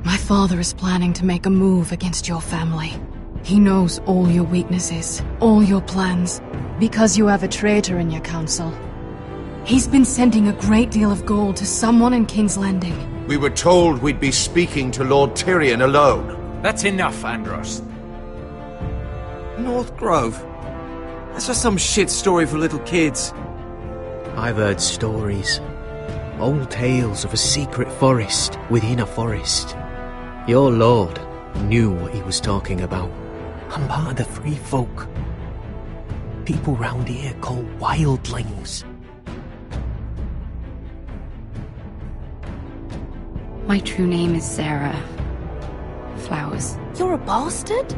My father is planning to make a move against your family. He knows all your weaknesses, all your plans, because you have a traitor in your council. He's been sending a great deal of gold to someone in King's Landing. We were told we'd be speaking to Lord Tyrion alone. That's enough, Andros. North Grove? That's just some shit story for little kids. I've heard stories. Old tales of a secret forest within a forest. Your lord knew what he was talking about. I'm part of the free folk. People round here call wildlings. My true name is Sarah Flowers. You're a bastard?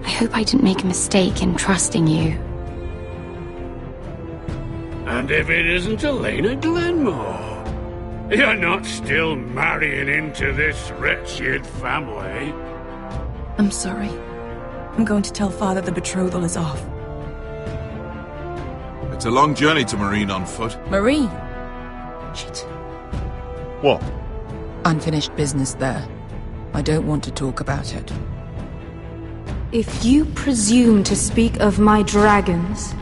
I hope I didn't make a mistake in trusting you. And if it isn't Elena Glenmore, you're not still marrying into this wretched family. I'm sorry. I'm going to tell Father the betrothal is off. It's a long journey to Marine on foot. Marine? Shit. What? Unfinished business there. I don't want to talk about it. If you presume to speak of my dragons,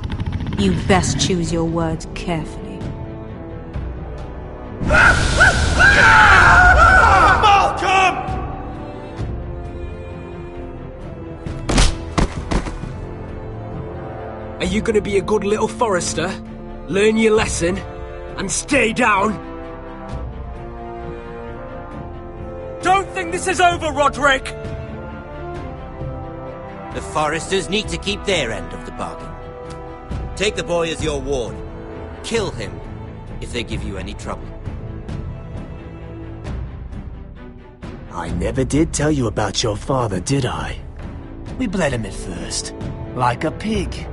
you best choose your words carefully. Malcolm! Are you gonna be a good little forester? Learn your lesson? And stay down? Don't think this is over, Roderick! The foresters need to keep their end of the bargain. Take the boy as your ward. Kill him if they give you any trouble. I never did tell you about your father, did I? We bled him at first, like a pig.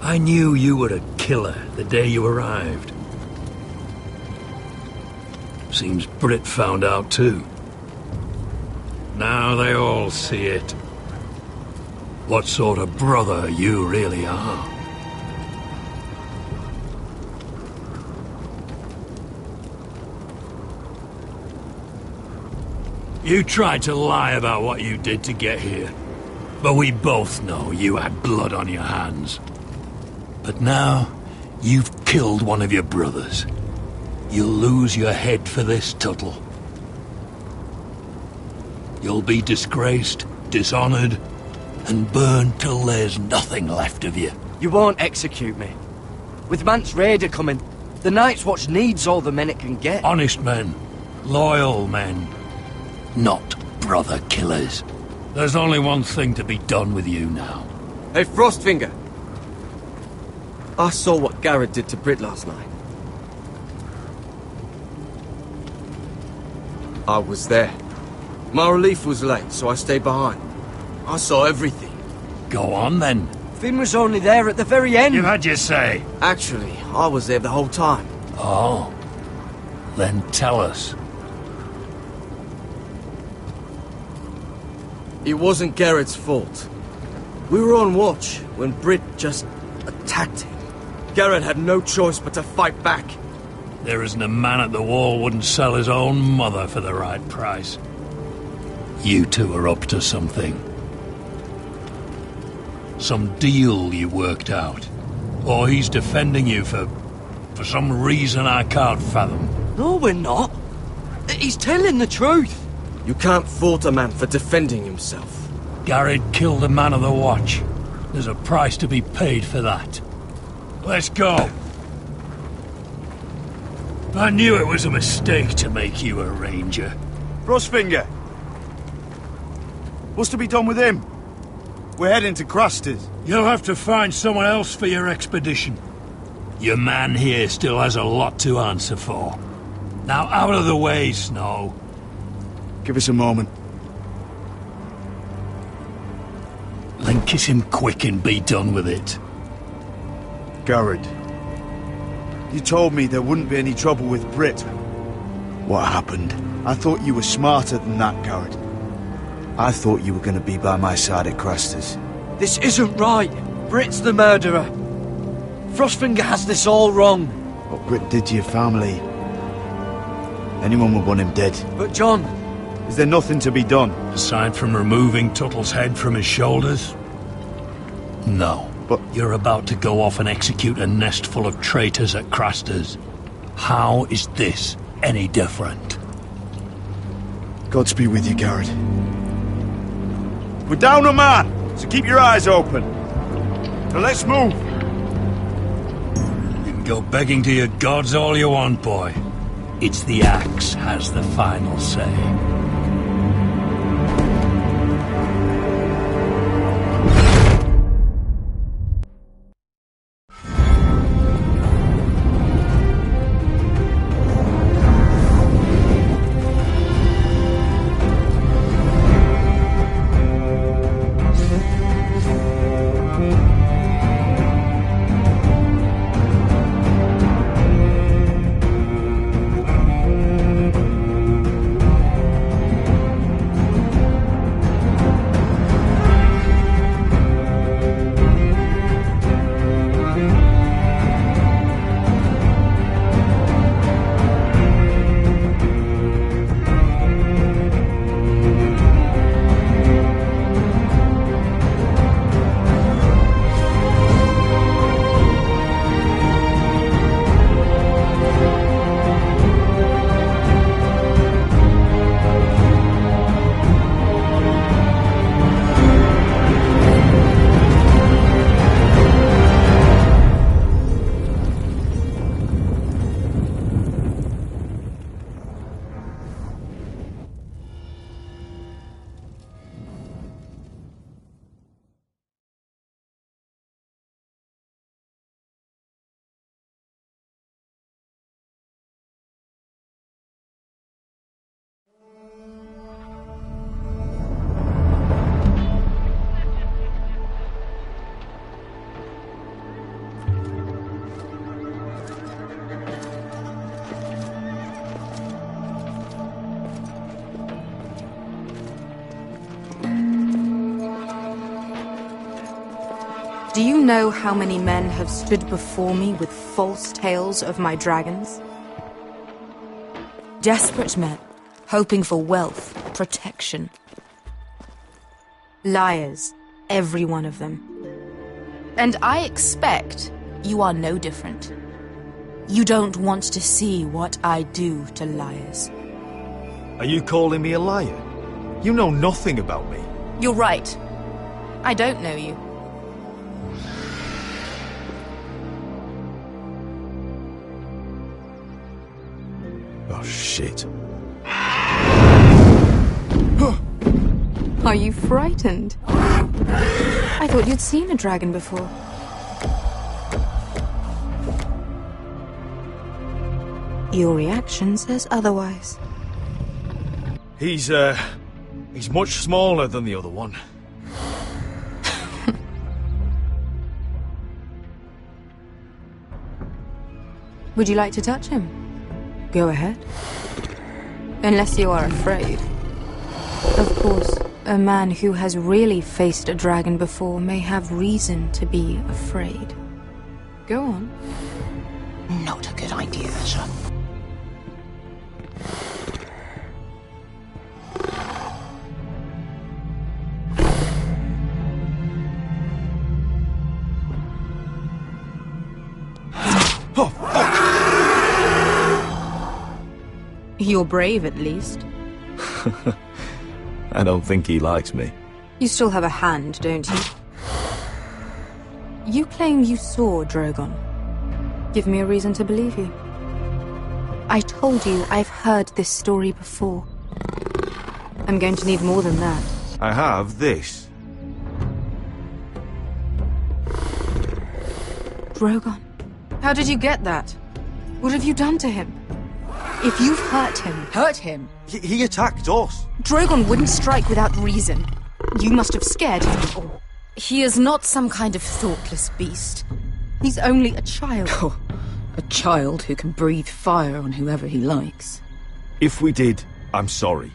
I knew you were a killer the day you arrived. Seems Britt found out too. Now they all see it. What sort of brother you really are. You tried to lie about what you did to get here, but we both know you had blood on your hands. But now, you've killed one of your brothers. You'll lose your head for this, Tuttle. You'll be disgraced, dishonored, and burned till there's nothing left of you. You won't execute me. With Mance Raider coming, the Night's Watch needs all the men it can get. Honest men, loyal men, not brother killers. There's only one thing to be done with you now. Hey, Frostfinger. I saw what Garrett did to Britt last night. I was there. My relief was late, so I stayed behind. I saw everything. Go on, then. Finn was only there at the very end. You've had your say. Actually, I was there the whole time. Oh. Then tell us. It wasn't Garrett's fault. We were on watch when Britt just attacked him. Garrett had no choice but to fight back. There isn't a man at the wall wouldn't sell his own mother for the right price. You two are up to something. Some deal you worked out. Or he's defending you for for some reason I can't fathom. No, we're not. He's telling the truth. You can't fault a man for defending himself. Garrett killed a man of the watch. There's a price to be paid for that. Let's go. I knew it was a mistake to make you a ranger. Frostfinger! What's to be done with him? We're heading to Craster's. You'll have to find someone else for your expedition. Your man here still has a lot to answer for. Now out of the way, Snow. Give us a moment. Then kiss him quick and be done with it. Garrett, you told me there wouldn't be any trouble with Brit. What happened? I thought you were smarter than that, Garrett. I thought you were going to be by my side at Craster's. This isn't right. Brit's the murderer. Frostfinger has this all wrong. What Brit did to your family, anyone would want him dead. But John... Is there nothing to be done? Aside from removing Tuttle's head from his shoulders? No. But you're about to go off and execute a nest full of traitors at Craster's. How is this any different? Godspeed with you, Garrett. We're down a man, so keep your eyes open. Now let's move. You can go begging to your gods all you want, boy. It's the axe has the final say. Do you know how many men have stood before me with false tales of my dragons? Desperate men, hoping for wealth, protection. Liars, every one of them. And I expect you are no different. You don't want to see what I do to liars. Are you calling me a liar? You know nothing about me. You're right. I don't know you. Oh, shit. Are you frightened? I thought you'd seen a dragon before. Your reaction says otherwise. He's much smaller than the other one. Would you like to touch him? Go ahead. Unless you are afraid. Of course, a man who has really faced a dragon before may have reason to be afraid. Go on. Not a good idea, sir. Oh, fuck! You're brave, at least. I don't think he likes me. You still have a hand, don't you? You claim you saw Drogon. Give me a reason to believe you. I told you I've heard this story before. I'm going to need more than that. I have this. Drogon. How did you get that? What have you done to him? If you've hurt him... Hurt him? He attacked us. Drogon wouldn't strike without reason. You must have scared him, or... He is not some kind of thoughtless beast. He's only a child. Oh, a child who can breathe fire on whoever he likes. If we did, I'm sorry.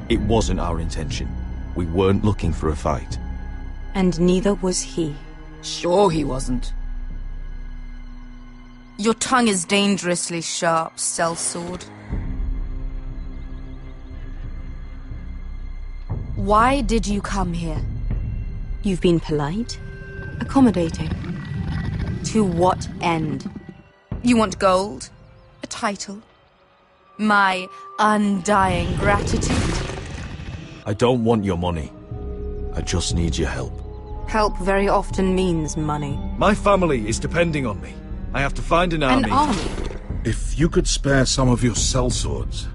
It wasn't our intention. We weren't looking for a fight. And neither was he. Sure he wasn't. Your tongue is dangerously sharp, sellsword. Why did you come here? You've been polite, accommodating. To what end? You want gold? A title? My undying gratitude? I don't want your money. I just need your help. Help very often means money. My family is depending on me. I have to find an army. An army? If you could spare some of your sellswords.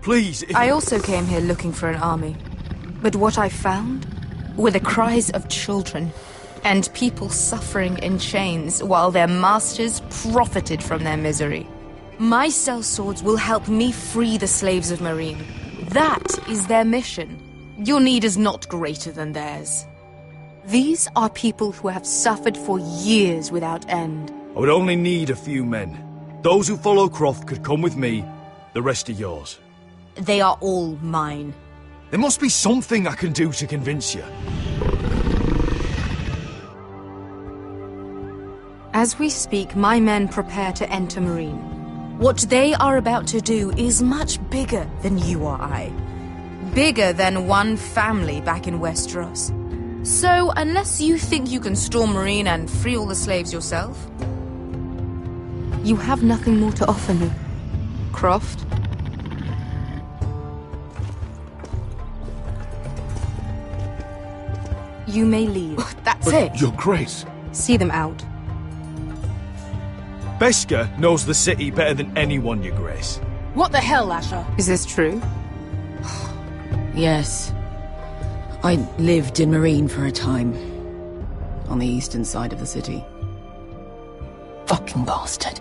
Please, I also came here looking for an army. But what I found were the cries of children and people suffering in chains while their masters profited from their misery. My sellswords will help me free the slaves of Meereen. That is their mission. Your need is not greater than theirs. These are people who have suffered for years without end. I would only need a few men. Those who follow Croft could come with me. The rest are yours. They are all mine. There must be something I can do to convince you. As we speak, my men prepare to enter Meereen. What they are about to do is much bigger than you or I. Bigger than one family back in Westeros. So, unless you think you can storm Meereen and free all the slaves yourself, you have nothing more to offer me, Croft. You may leave. That's it. Your Grace. See them out. Beskha knows the city better than anyone, Your Grace. What the hell, Asher? Is this true? Yes. I lived in Meereen for a time. On the eastern side of the city. Fucking bastard.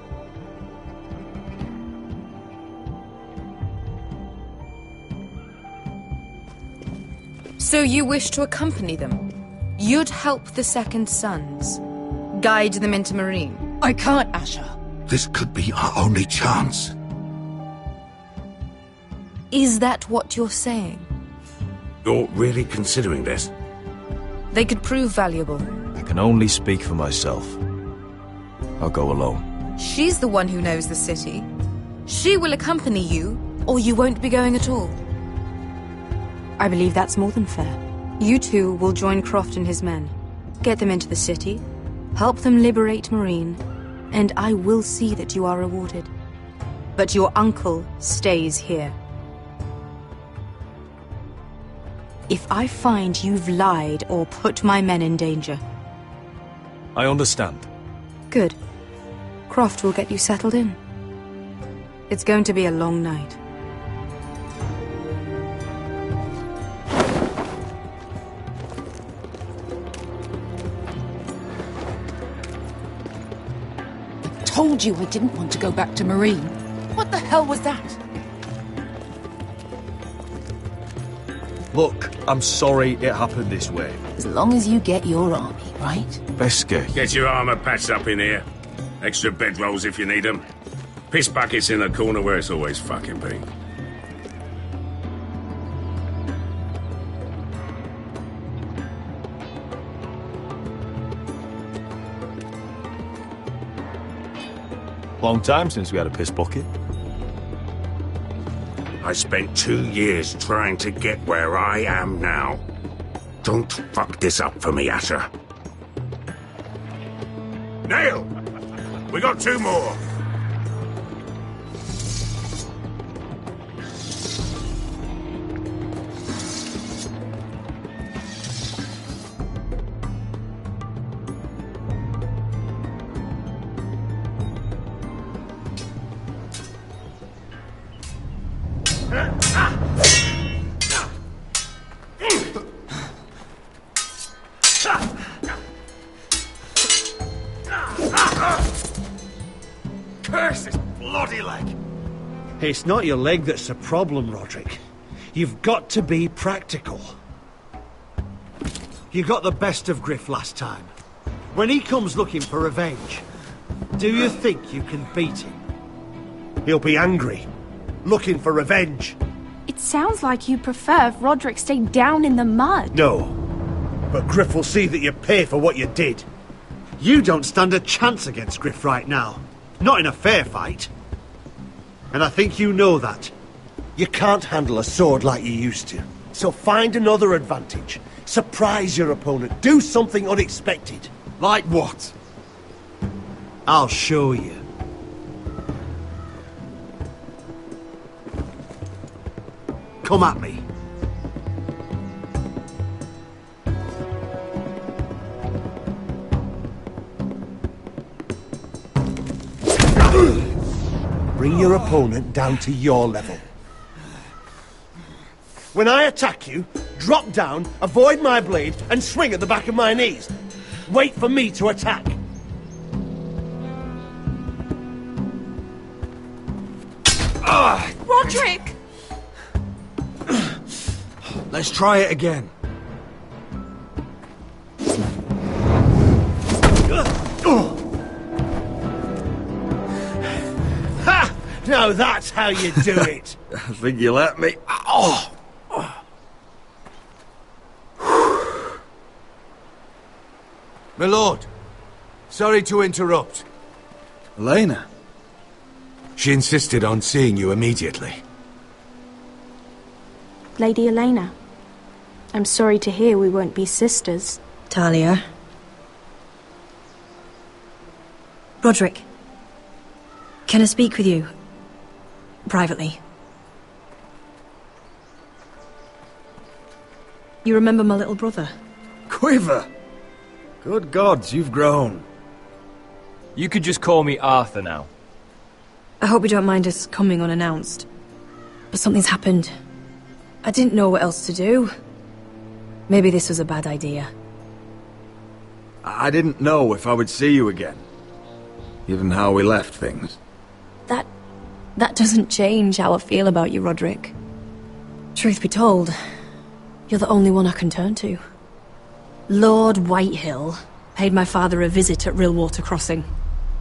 So you wish to accompany them? You'd help the Second Sons? Guide them into Meereen? I can't, Asher. This could be our only chance. Is that what you're saying? You're really considering this? They could prove valuable. I can only speak for myself. I'll go alone. She's the one who knows the city. She will accompany you, or you won't be going at all. I believe that's more than fair. You two will join Croft and his men. Get them into the city, help them liberate Meereen, and I will see that you are rewarded. But your uncle stays here. If I find you've lied or put my men in danger... I understand. Good. Croft will get you settled in. It's going to be a long night. Told you I didn't want to go back to Meereen. What the hell was that? Look, I'm sorry it happened this way. As long as you get your army, right? Beskha. Get your armor patched up in here. Extra bedrolls if you need them. Piss buckets in the corner where it's always fucking been. Long time since we had a piss bucket. I spent 2 years trying to get where I am now. Don't fuck this up for me, Asher. Nail! We got 2 more! Curse this bloody leg! It's not your leg that's the problem, Roderick. You've got to be practical. You got the best of Griff last time. When he comes looking for revenge, do you think you can beat him? He'll be angry, looking for revenge. It sounds like you prefer if Roderick stayed down in the mud. No, but Griff will see that you pay for what you did. You don't stand a chance against Griff right now. Not in a fair fight. And I think you know that. You can't handle a sword like you used to. So find another advantage. Surprise your opponent. Do something unexpected. Like what? I'll show you. Come at me. Bring your opponent down to your level. When I attack you, drop down, avoid my blade, and swing at the back of my knees. Wait for me to attack. Roderick! Let's try it again. Ha! Now that's how you do it. I think you let me. Oh! My lord, sorry to interrupt. Elena? She insisted on seeing you immediately. Lady Elena, I'm sorry to hear we won't be sisters. Talia. Roderick. Can I speak with you? Privately. You remember my little brother? Quiver! Good gods, you've grown. You could just call me Arthur now. I hope you don't mind us coming unannounced. But something's happened. I didn't know what else to do. Maybe this was a bad idea. I didn't know if I would see you again, given how we left things. That doesn't change how I feel about you, Roderick. Truth be told, you're the only one I can turn to. Lord Whitehill paid my father a visit at Rillwater Crossing.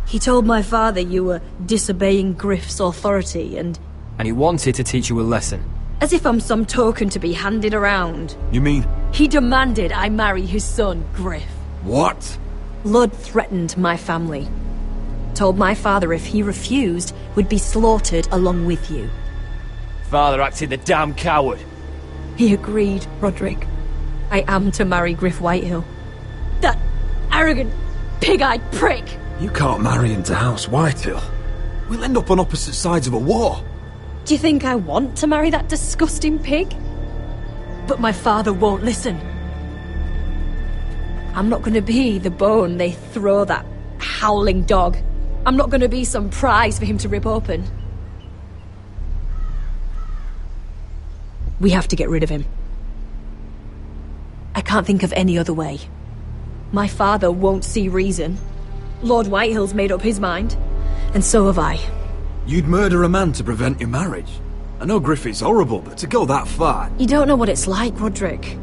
He told my father you were disobeying Griff's authority and he wanted to teach you a lesson. as if I'm some token to be handed around. You mean? He demanded I marry his son, Griff. What? Lud threatened my family. Told my father if he refused, we'd be slaughtered along with you. Father acted the damn coward. He agreed, Roderick. I am to marry Griff Whitehill. That arrogant, pig-eyed prick! You can't marry into House Whitehill. We'll end up on opposite sides of a war. Do you think I want to marry that disgusting pig? But my father won't listen. I'm not gonna be the bone they throw that howling dog. I'm not gonna be some prize for him to rip open. We have to get rid of him. I can't think of any other way. My father won't see reason. Lord Whitehill's made up his mind, and so have I. You'd murder a man to prevent your marriage. I know Griffith's horrible, but to go that far... You don't know what it's like, Roderick.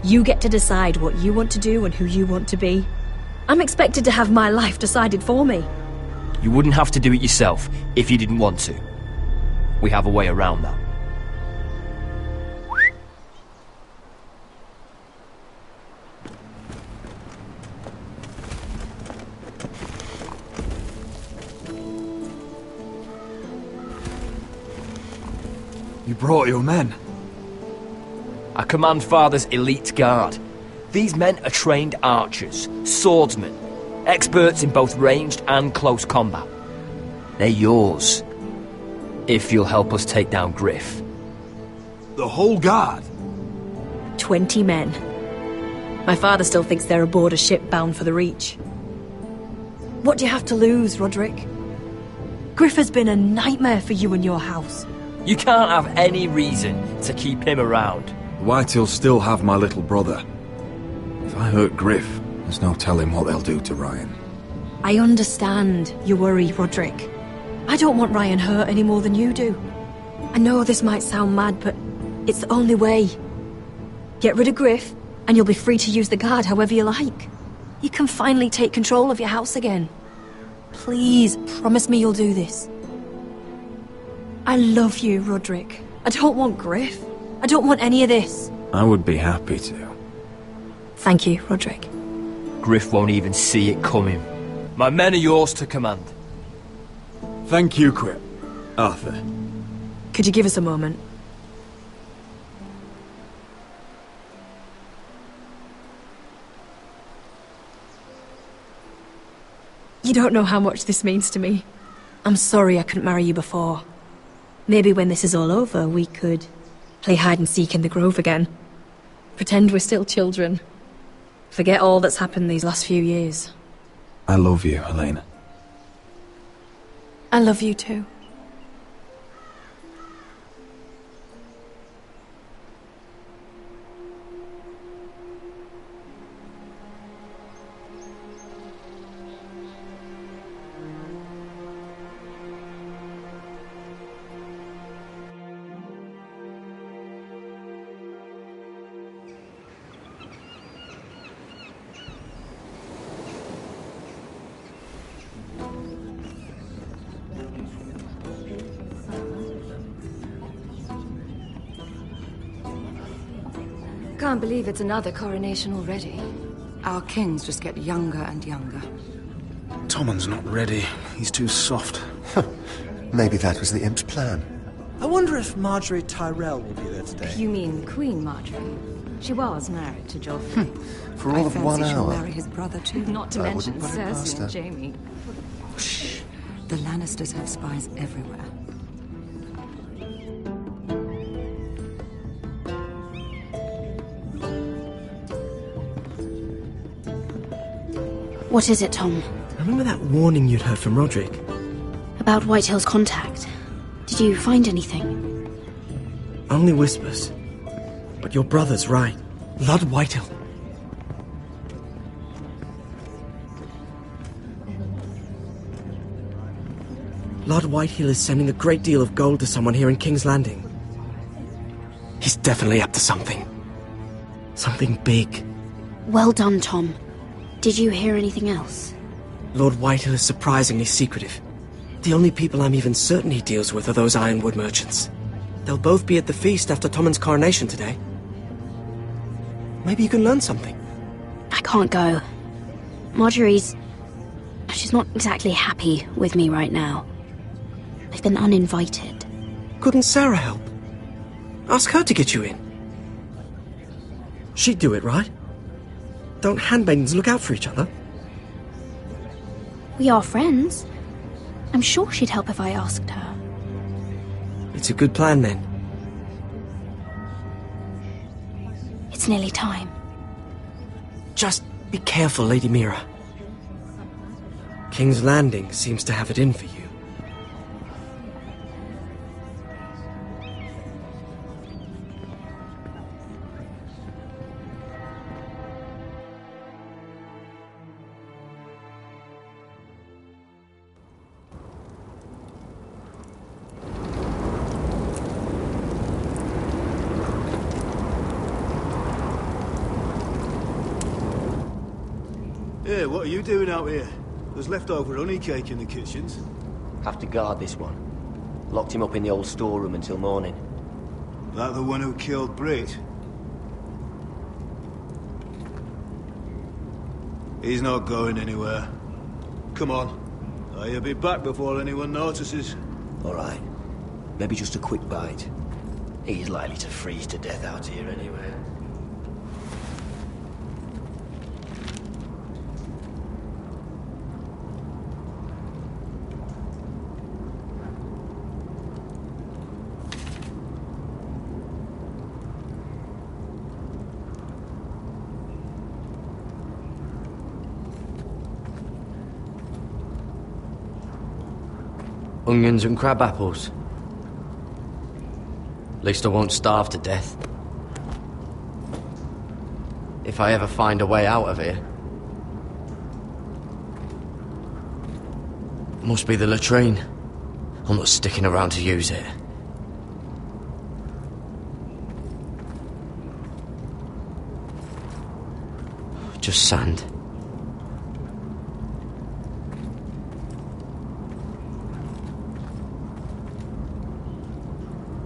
You get to decide what you want to do and who you want to be. I'm expected to have my life decided for me. You wouldn't have to do it yourself if you didn't want to. We have a way around that. You brought your men. I command Father's elite guard. These men are trained archers, swordsmen, experts in both ranged and close combat. They're yours, if you'll help us take down Griff. The whole guard? 20 men. My father still thinks they're aboard a ship bound for the Reach. What do you have to lose, Roderick? Griff has been a nightmare for you and your house. You can't have any reason to keep him around. Whitehill'll still have my little brother. If I hurt Griff, there's no telling what they'll do to Ryan. I understand your worry, Roderick. I don't want Ryan hurt any more than you do. I know this might sound mad, but it's the only way. Get rid of Griff, and you'll be free to use the guard however you like. You can finally take control of your house again. Please, promise me you'll do this. I love you, Roderick. I don't want Griff. I don't want any of this. I would be happy to. Thank you, Roderick. Griff won't even see it coming. My men are yours to command. Thank you, Quip. Arthur. Could you give us a moment? You don't know how much this means to me. I'm sorry I couldn't marry you before. Maybe when this is all over, we could play hide and seek in the grove again. Pretend we're still children. Forget all that's happened these last few years. I love you, Helena. I love you too. Can't believe it's another coronation already. Our kings just get younger and younger. Tommen's not ready. He's too soft. Maybe that was the imp's plan. I wonder if Marjorie Tyrell will be there today. You mean Queen Marjorie? She was married to Joffrey. For all of 1 She'll hour. marry his brother too. Not to I mention wouldn't put it past Cersei her. and Jaime. Shh. The Lannisters have spies everywhere. What is it, Tom? Remember that warning you'd heard from Roderick? About Whitehill's contact. Did you find anything? Only whispers. But your brother's right. Lord Whitehill. Lord Whitehill is sending a great deal of gold to someone here in King's Landing. He's definitely up to something. Something big. Well done, Tom. Did you hear anything else? Lord Whitehill is surprisingly secretive. The only people I'm even certain he deals with are those ironwood merchants. They'll both be at the feast after Tommen's coronation today. Maybe you can learn something. I can't go. Marjorie's... she's not exactly happy with me right now. I've been uninvited. Couldn't Sarah help? Ask her to get you in. She'd do it, right? Don't handmaidens look out for each other? We are friends. I'm sure she'd help if I asked her. It's a good plan, then. It's nearly time. Just be careful, Lady Mira. King's Landing seems to have it in for you. Hey, what are you doing out here? There's leftover honey cake in the kitchens. Have to guard this one. Locked him up in the old storeroom until morning. That the one who killed Brit? He's not going anywhere. Come on. I'll be back before anyone notices. All right. Maybe just a quick bite. He's likely to freeze to death out here anyway. Onions and crab apples. At least I won't starve to death. If I ever find a way out of here. Must be the latrine. I'm not sticking around to use it. Just sand.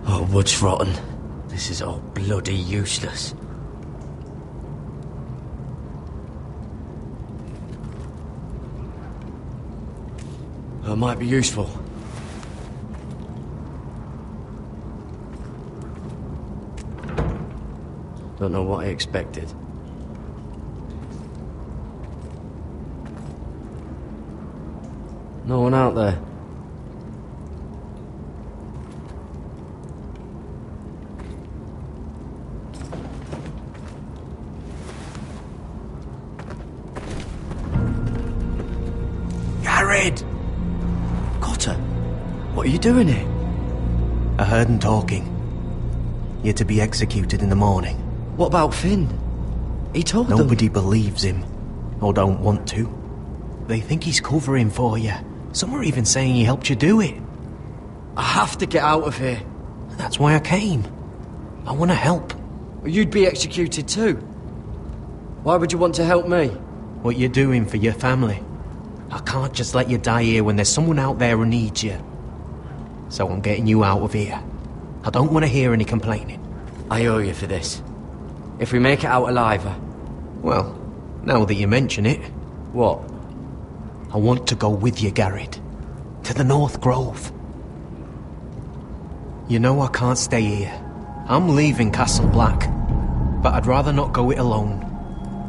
Oh, wood's rotten. This is all bloody useless. It might be useful. Don't know what I expected. No one out there. Garrett! Cotter, what are you doing here? I heard him talking. You're to be executed in the morning. What about Finn? He told them. Nobody believes him, or don't want to. They think he's covering for you. Some are even saying he helped you do it. I have to get out of here. That's why I came. I want to help. You'd be executed too. Why would you want to help me? What you're doing for your family. I can't just let you die here when there's someone out there who needs you. So I'm getting you out of here. I don't want to hear any complaining. I owe you for this. If we make it out alive... Well, now that you mention it... What? I want to go with you, Garrett. To the North Grove. You know I can't stay here. I'm leaving Castle Black. But I'd rather not go it alone.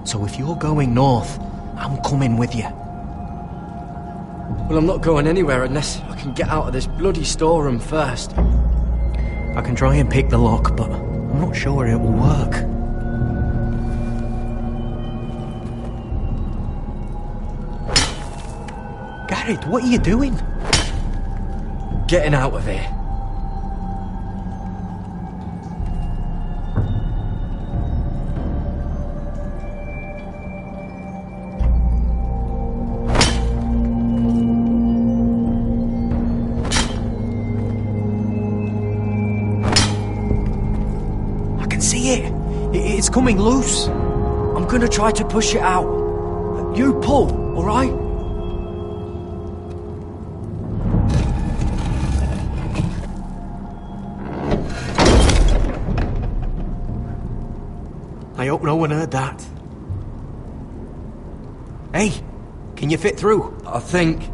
So if you're going north, I'm coming with you. Well, I'm not going anywhere unless I can get out of this bloody storeroom first. I can try and pick the lock, but I'm not sure it will work. Garrett, what are you doing? Getting out of here. I can see it. It's coming loose. I'm gonna try to push it out. You pull, all right? I hope no one heard that. Hey, can you fit through? I think.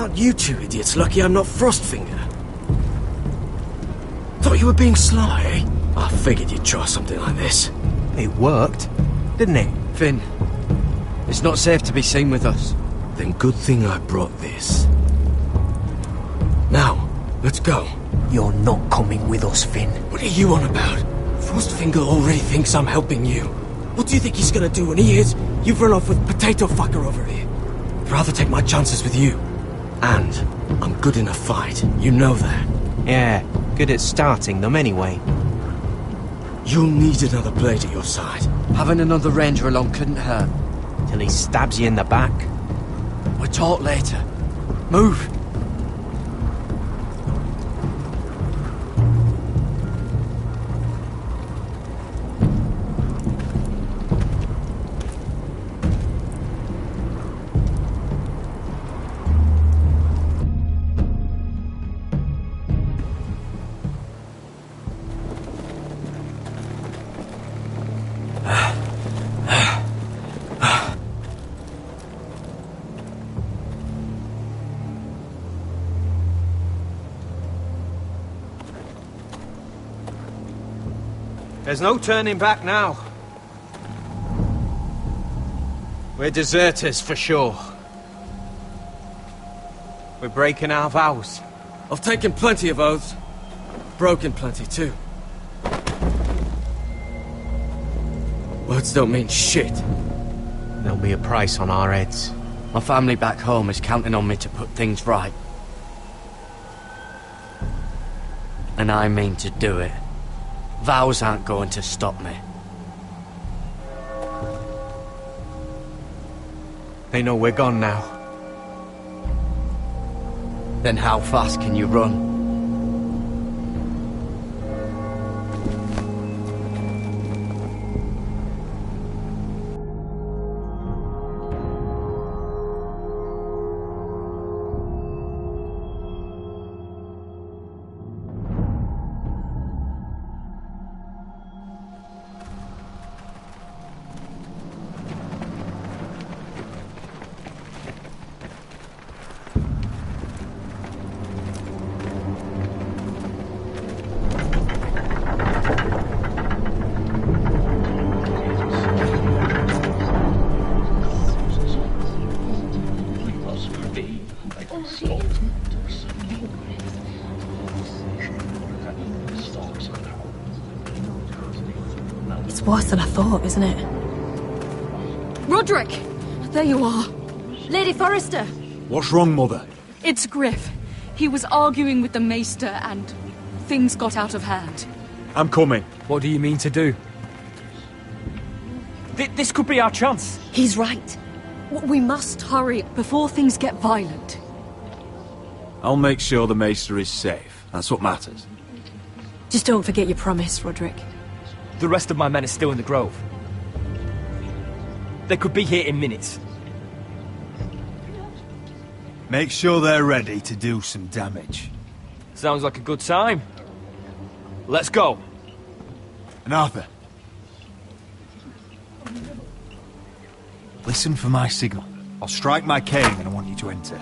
Aren't you two idiots lucky I'm not Frostfinger? Thought you were being sly, eh? I figured you'd try something like this. It worked, didn't it? Finn, it's not safe to be seen with us. Then good thing I brought this. Now, let's go. You're not coming with us, Finn. What are you on about? Frostfinger already thinks I'm helping you. What do you think he's gonna do when he hears you've run off with Potato Fucker over here? I'd rather take my chances with you. And I'm good in a fight, you know that. Yeah, good at starting them anyway. You'll need another blade at your side. Having another ranger along couldn't hurt. Till he stabs you in the back. We'll talk later. Move! There's no turning back now. We're deserters for sure. We're breaking our vows. I've taken plenty of oaths. Broken plenty too. Words don't mean shit. There'll be a price on our heads. My family back home is counting on me to put things right. And I mean to do it. Vows aren't going to stop me. They know we're gone now. Then how fast can you run? It's worse than I thought, isn't it? Roderick! There you are. Lady Forrester! What's wrong, Mother? It's Griff. He was arguing with the Maester and things got out of hand. I'm coming. What do you mean to do? This could be our chance. He's right. We must hurry before things get violent. I'll make sure the Maester is safe. That's what matters. Just don't forget your promise, Roderick. The rest of my men are still in the grove. They could be here in minutes. Make sure they're ready to do some damage. Sounds like a good time. Let's go. And Arthur. Listen for my signal. I'll strike my cane and I want you to enter.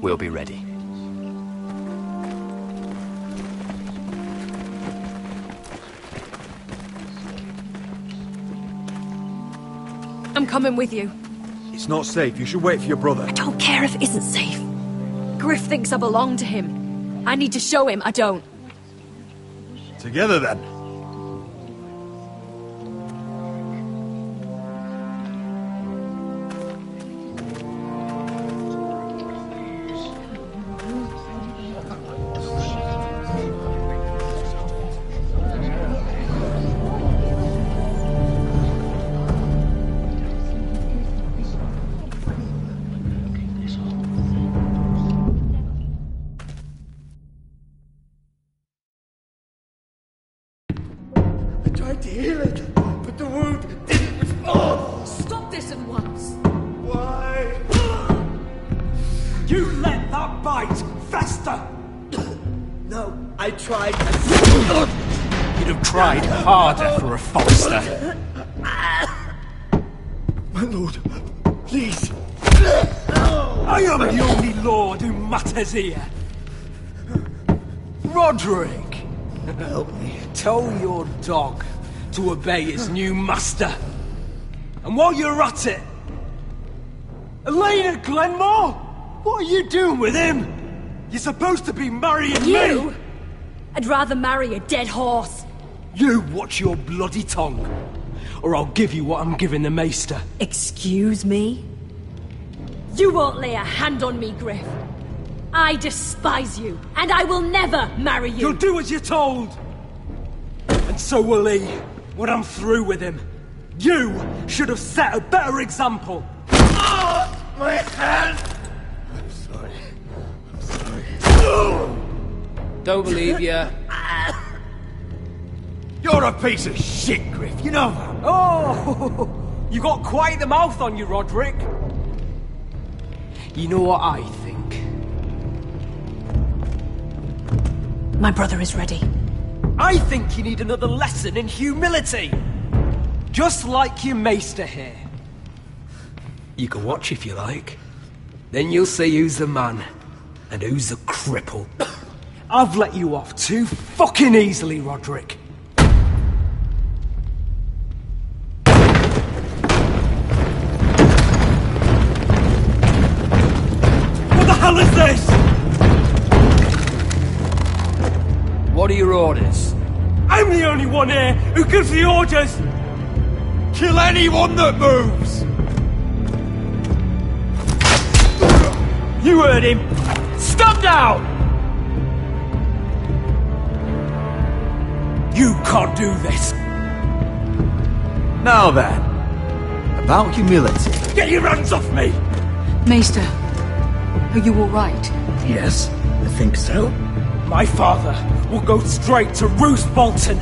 We'll be ready. I'm coming with you. It's not safe. You should wait for your brother. I don't care if it isn't safe. Griff thinks I belong to him. I need to show him I don't. Together, then. Tried to heal it, but the wound didn't respond. Stop this at once. Why? You let that bite fester. No, I tried. You'd have tried harder for a Forrester. My lord, please. I am the only lord who matters here. Roderick, help me. Tell your dog to obey his new master. And while you're at it, Elena Glenmore, what are you doing with him? You're supposed to be marrying me. I'd rather marry a dead horse. You watch your bloody tongue, or I'll give you what I'm giving the Maester. Excuse me? You won't lay a hand on me, Griff. I despise you, and I will never marry you. You'll do as you're told. And so will he, when I'm through with him. You should have set a better example. My hand! I'm sorry. Don't believe you. You're a piece of shit, Griff, you know that. Oh, you got quite the mouth on you, Roderick. You know what I think? My brother is ready. I think you need another lesson in humility. Just like your maester here. You can watch if you like. Then you'll see who's the man and who's the cripple. I've let you off too fucking easily, Roderick. What the hell is this? What are your orders? I'm the only one here who gives the orders! Kill anyone that moves! You heard him! Stop now! You can't do this! Now then, about humility. Get your hands off me! Maester, are you all right? Yes, I think so. My father will go straight to Roose Bolton.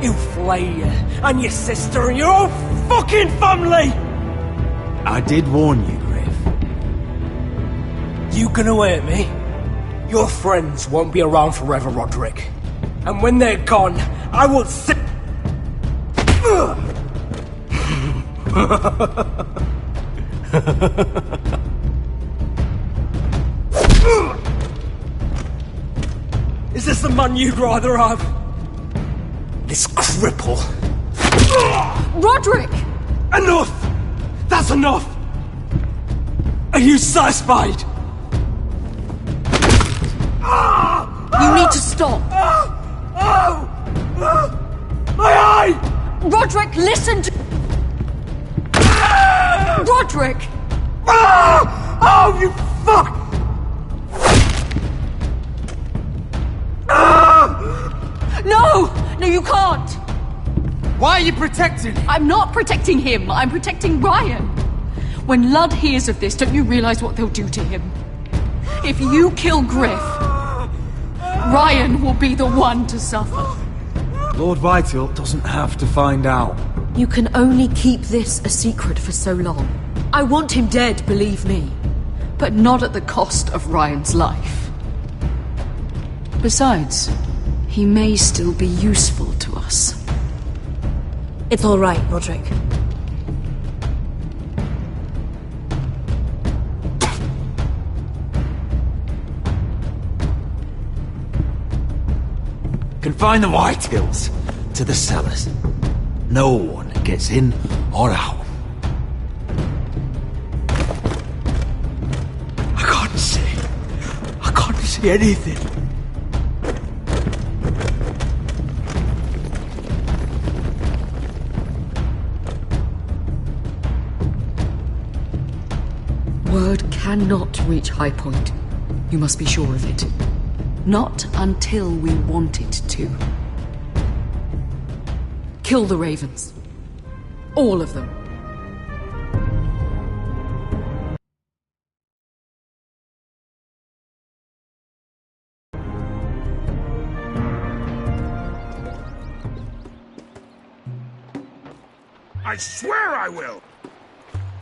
He'll flay you, and your sister, and your whole fucking family! I did warn you, Griff. You gonna hurt me? Your friends won't be around forever, Roderick. And when they're gone, I will sit... Is this the man you'd rather have? This cripple? Roderick! Enough! That's enough! Are you satisfied? You need to stop! My eye! Roderick, listen to... Roderick! Oh, you fuck! No! No, you can't! Why are you protecting him? I'm not protecting him. I'm protecting Ryan. When Ludd hears of this, don't you realize what they'll do to him? If you kill Griff, Ryan will be the one to suffer. Lord Whitehill doesn't have to find out. You can only keep this a secret for so long. I want him dead, believe me. But not at the cost of Ryan's life. Besides, he may still be useful to us. It's all right, Roderick. Confine the Whitehills to the cellars. No one gets in or out. I can't see anything. Word cannot reach High Point. You must be sure of it. Not until we want it to. Kill the ravens. All of them. I swear I will!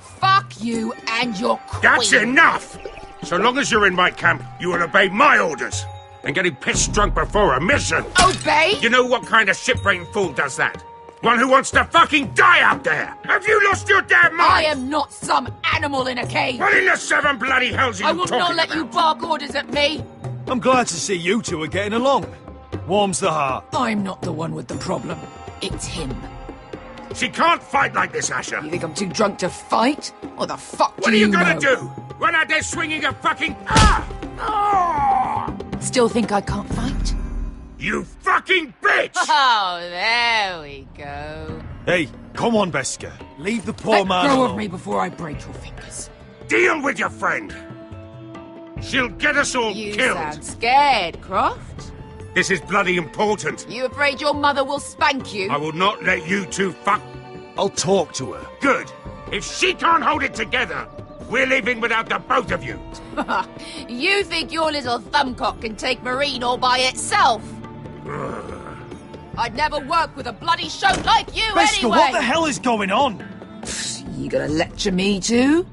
Fuck you and your queen. That's enough! So long as you're in my camp, you will obey my orders. And getting pissed drunk before a mission. Obey? You know what kind of ship-brained fool does that? One who wants to fucking die out there! Have you lost your damn mind? I am not some animal in a cage! What in the seven bloody hells are you I will talking not let about? you bark orders at me! I'm glad to see you two are getting along. Warms the heart. I'm not the one with the problem. It's him. She can't fight like this, Asher. You think I'm too drunk to fight? What the fuck What do are you know? gonna do? Run out there swinging a fucking... Still think I can't fight? You fucking bitch! Oh, there we go. Hey, come on, Beska. Leave the poor Let man go alone. of me before I break your fingers. Deal with your friend. She'll get us all You killed. sound scared, Croft. This is bloody important. You afraid your mother will spank you? I will not let you two fuck... I'll talk to her. Good. If she can't hold it together, we're leaving without the both of you. You think your little thumbcock can take Marine all by itself? I'd never work with a bloody shote like you Beska, anyway! what the hell is going on? You gonna lecture me too?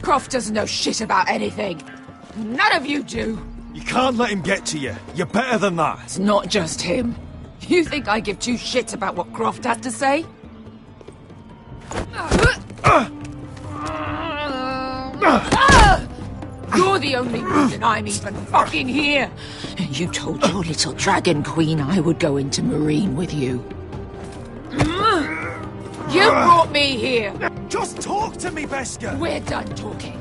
Croft doesn't know shit about anything. None of you do. You can't let him get to you. You're better than that. It's not just him. You think I give two shits about what Croft has to say? You're the only reason I'm even fucking here. You told your little dragon queen I would go into Marine with you. You brought me here. Just talk to me, Beska. We're done talking.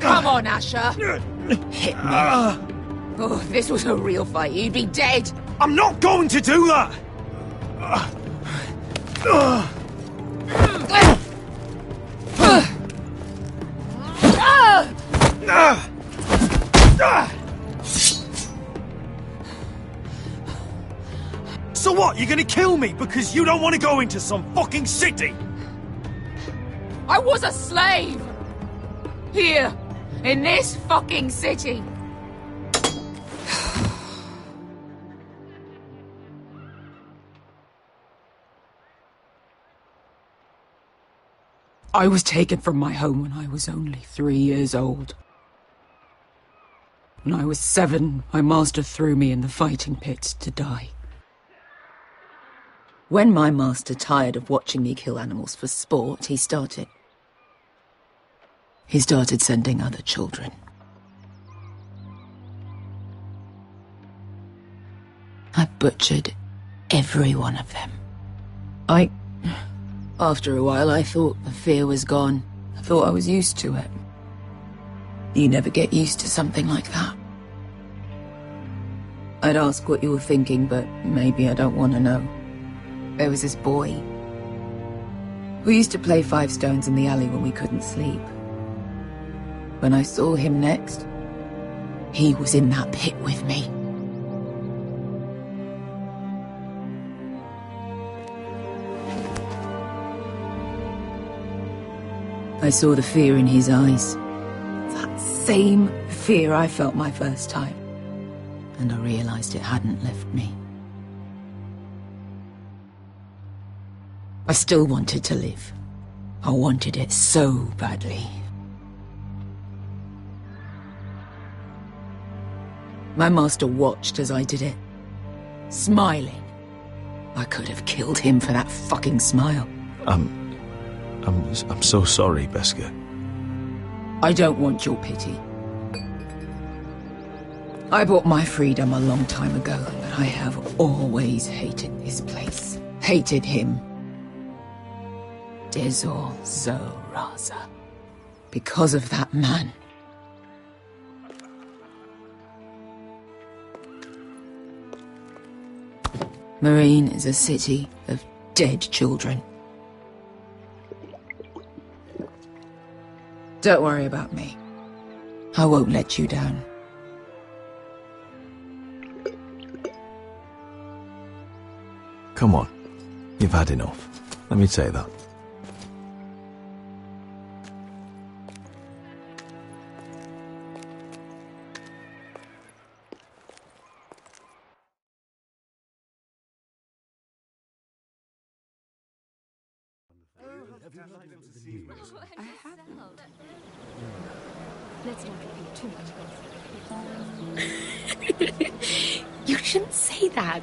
Come on, Asher. Hit me. Oh, if this was a real fight, you'd be dead. I'm not going to do that! So what, you're gonna kill me because you don't want to go into some fucking city? I was a slave! Here, in this fucking city. I was taken from my home when I was only 3 years old. When I was 7, my master threw me in the fighting pit to die. When my master tired of watching me kill animals for sport, he started sending other children. I butchered every one of them. After a while, I thought the fear was gone. I thought I was used to it. You never get used to something like that. I'd ask what you were thinking, but maybe I don't want to know. There was this boy. We used to play 5 stones in the alley when we couldn't sleep. When I saw him next, he was in that pit with me. I saw the fear in his eyes. That same fear I felt my first time. And I realized it hadn't left me. I still wanted to live. I wanted it so badly. My master watched as I did it, smiling. I could have killed him for that fucking smile. I'm so sorry, Beska. I don't want your pity. I bought my freedom a long time ago, but I have always hated this place. Hated him. Dezor Zoraza. Because of that man. Marine is a city of dead children. Don't worry about me. I won't let you down. Come on. You've had enough. Let me say that. I haven't. You shouldn't say that.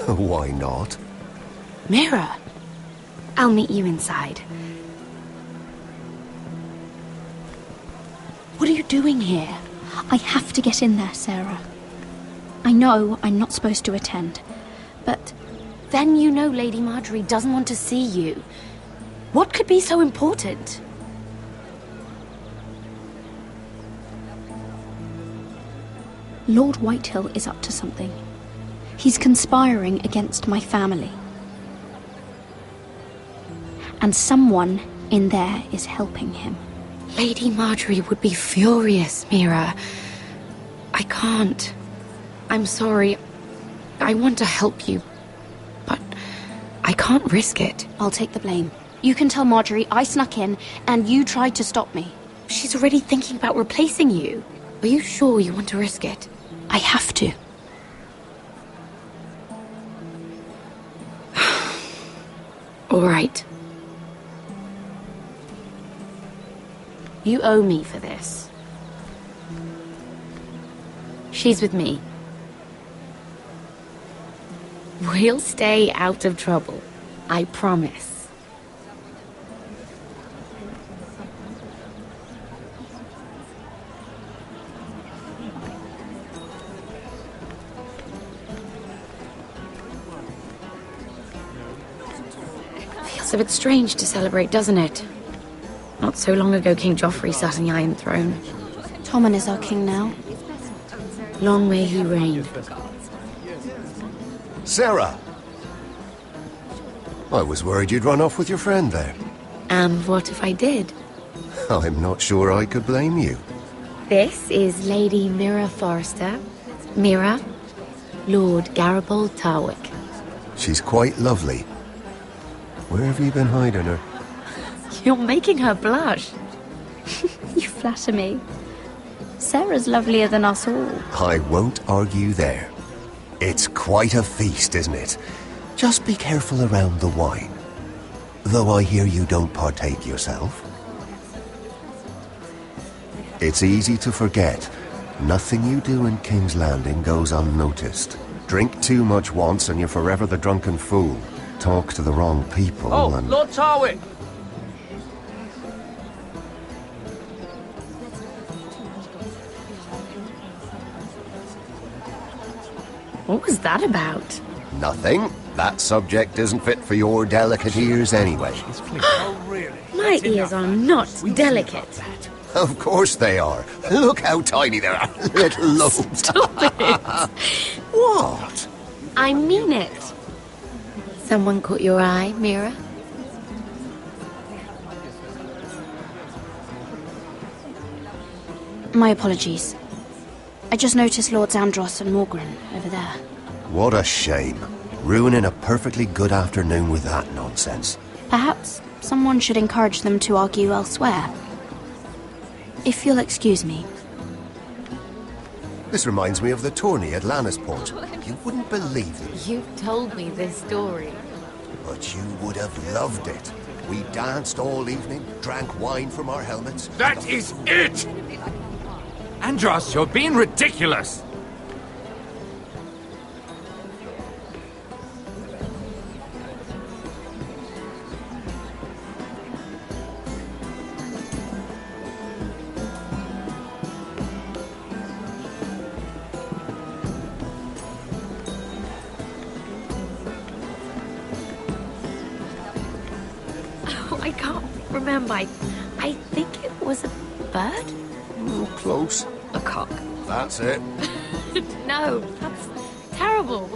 Why not? Mira, I'll meet you inside. What are you doing here? I have to get in there, Sarah. I know I'm not supposed to attend, but... Then you know Lady Marjorie doesn't want to see you. What could be so important? Lord Whitehill is up to something. He's conspiring against my family. And someone in there is helping him. Lady Marjorie would be furious, Mira. I can't. I'm sorry. I want to help you, but I can't risk it. I'll take the blame. You can tell Marjorie I snuck in and you tried to stop me. She's already thinking about replacing you. Are you sure you want to risk it? I have to. All right. You owe me for this. She's with me. We'll stay out of trouble. I promise. Feels a bit strange to celebrate, doesn't it? Not so long ago, King Joffrey sat on the Iron Throne. Tommen is our king now. Long may he reign. Sarah! I was worried you'd run off with your friend there. And what if I did? I'm not sure I could blame you. This is Lady Mira Forrester. Mira, Lord Garibald Tarwick. She's quite lovely. Where have you been hiding her? You're making her blush. You flatter me. Sarah's lovelier than us all. I won't argue there. It's quite a feast, isn't it? Just be careful around the wine. Though I hear you don't partake yourself. It's easy to forget. Nothing you do in King's Landing goes unnoticed. Drink too much once and you're forever the drunken fool. Talk to the wrong people and... Lord Tarwick! What was that about? Nothing. That subject isn't fit for your delicate ears anyway. My ears are not delicate. Of course they are. Look how tiny they are. Little lobes. Stop it. What? I mean it. Someone caught your eye, Mira? My apologies. I just noticed Lords Andros and Morgren over there. What a shame. Ruining a perfectly good afternoon with that nonsense. Perhaps someone should encourage them to argue elsewhere. If you'll excuse me. This reminds me of the tourney at Lannisport. You wouldn't believe it. You told me this story. But you would have loved it. We danced all evening, drank wine from our helmets. That is it! Andros, you're being ridiculous! I can't remember. I think it was a bird? Close. A cock. That's it. No, that's terrible.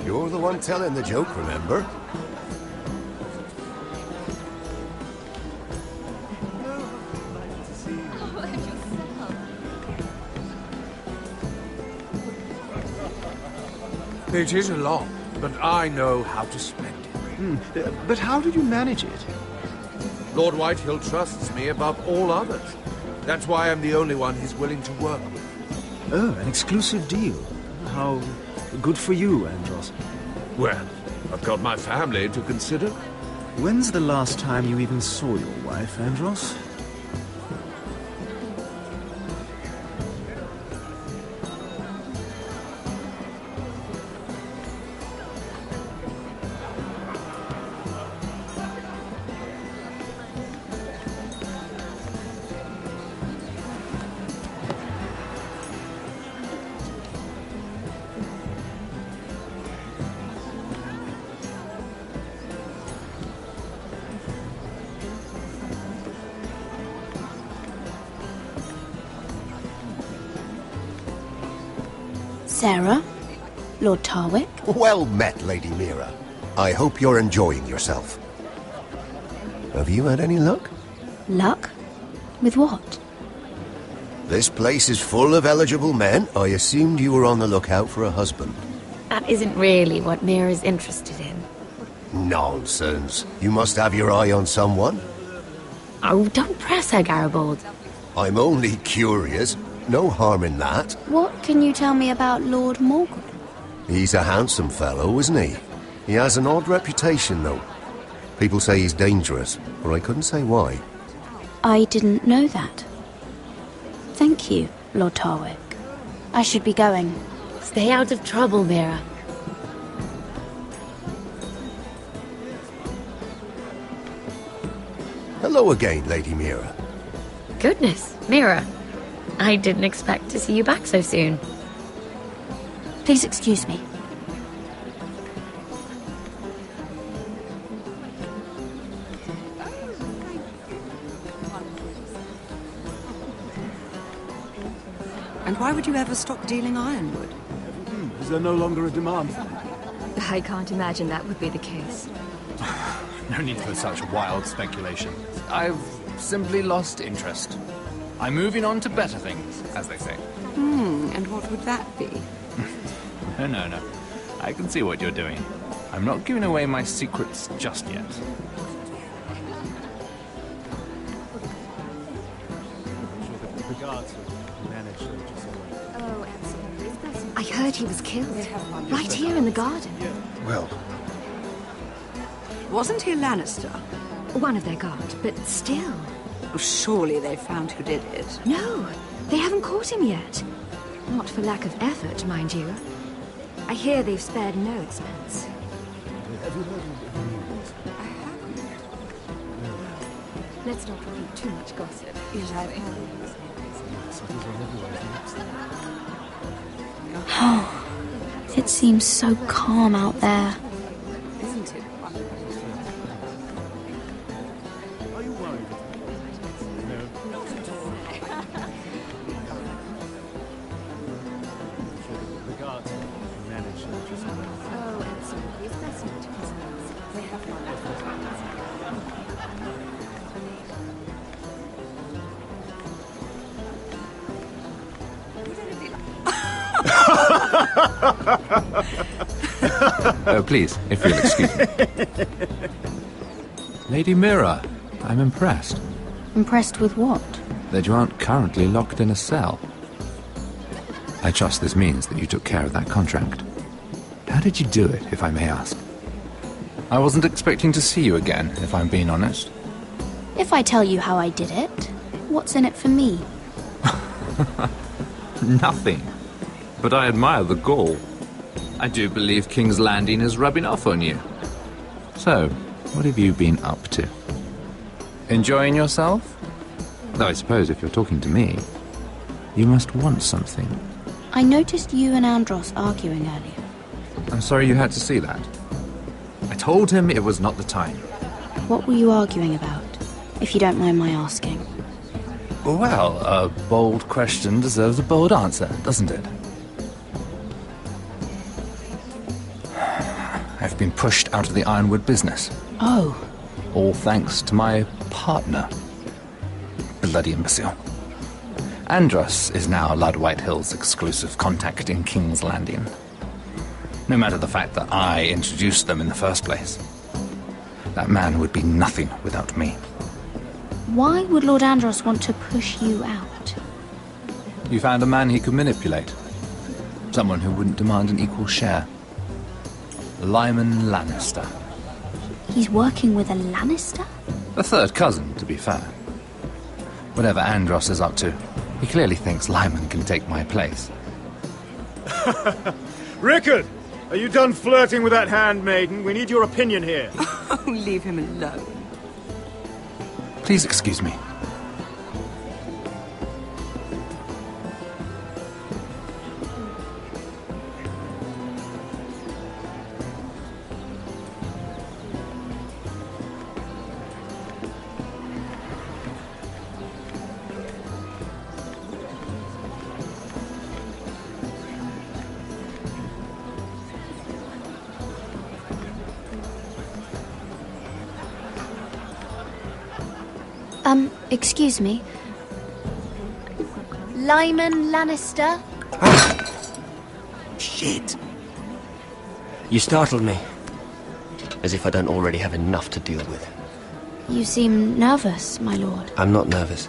You're the one telling the joke, remember? It is a lot, but I know how to spend it. But how did you manage it? Lord Whitehill trusts me above all others. That's why I'm the only one he's willing to work with. Oh, an exclusive deal. How good for you, Andros. Well, I've got my family to consider. When's the last time you even saw your wife, Andros? Sarah, Lord Tarwick. Well met, Lady Mira. I hope you're enjoying yourself. Have you had any luck? Luck? With what? This place is full of eligible men. I assumed you were on the lookout for a husband. That isn't really what Mira's interested in. Nonsense. You must have your eye on someone. Oh, don't press her, Garibaldi. I'm only curious. No harm in that. What can you tell me about Lord Morgan? He's a handsome fellow, isn't he? He has an odd reputation, though. People say he's dangerous, but I couldn't say why. I didn't know that. Thank you, Lord Tarwick. I should be going. Stay out of trouble, Mira. Hello again, Lady Mira. Goodness, Mira. I didn't expect to see you back so soon. Please excuse me. And why would you ever stop dealing ironwood? Is there no longer a demand? I can't imagine that would be the case. No need for such wild speculation. I've simply lost interest. I'm moving on to better things, as they say. And what would that be? No. I can see what you're doing. I'm not giving away my secrets just yet. I heard he was killed. Right here in the garden. Well... Wasn't he a Lannister? One of their guard, but still. Oh, surely they found who did it. No, they haven't caught him yet. Not for lack of effort, mind you. I hear they've spared no expense. Have you heard of the news? I haven't. Let's not repeat too much gossip. Yes, I've heard. Oh, it seems so calm out there. Isn't it? Are you worried? The guards manage to just... Oh, absolutely. It's best not to concern. They have one. Oh, please, if you'll excuse me. Lady Mira, I'm impressed Impressed with what? that you aren't currently locked in a cell. I trust this means that you took care of that contract. How did you do it, if I may ask? I wasn't expecting to see you again, if I'm being honest. If I tell you how I did it, what's in it for me? Nothing. But I admire the gall. I do believe King's Landing is rubbing off on you. So, what have you been up to? Enjoying yourself? Though I suppose if you're talking to me, you must want something. I noticed you and Andros arguing earlier. I'm sorry you had to see that. I told him it was not the time. What were you arguing about, if you don't mind my asking? Well, a bold question deserves a bold answer, doesn't it? I've been pushed out of the ironwood business. Oh. All thanks to my partner. Bloody imbecile. Andros is now Lord Whitehill's exclusive contact in King's Landing. No matter the fact that I introduced them in the first place. That man would be nothing without me. Why would Lord Andros want to push you out? You found a man he could manipulate. Someone who wouldn't demand an equal share. Lyman Lannister. He's working with a Lannister? A third cousin, to be fair. Whatever Andros is up to, he clearly thinks Lyman can take my place. Rickard! Are you done flirting with that handmaiden? We need your opinion here. Oh, leave him alone. Please excuse me. Excuse me. Lyman Lannister? Shit! You startled me. As if I don't already have enough to deal with. You seem nervous, my lord. I'm not nervous.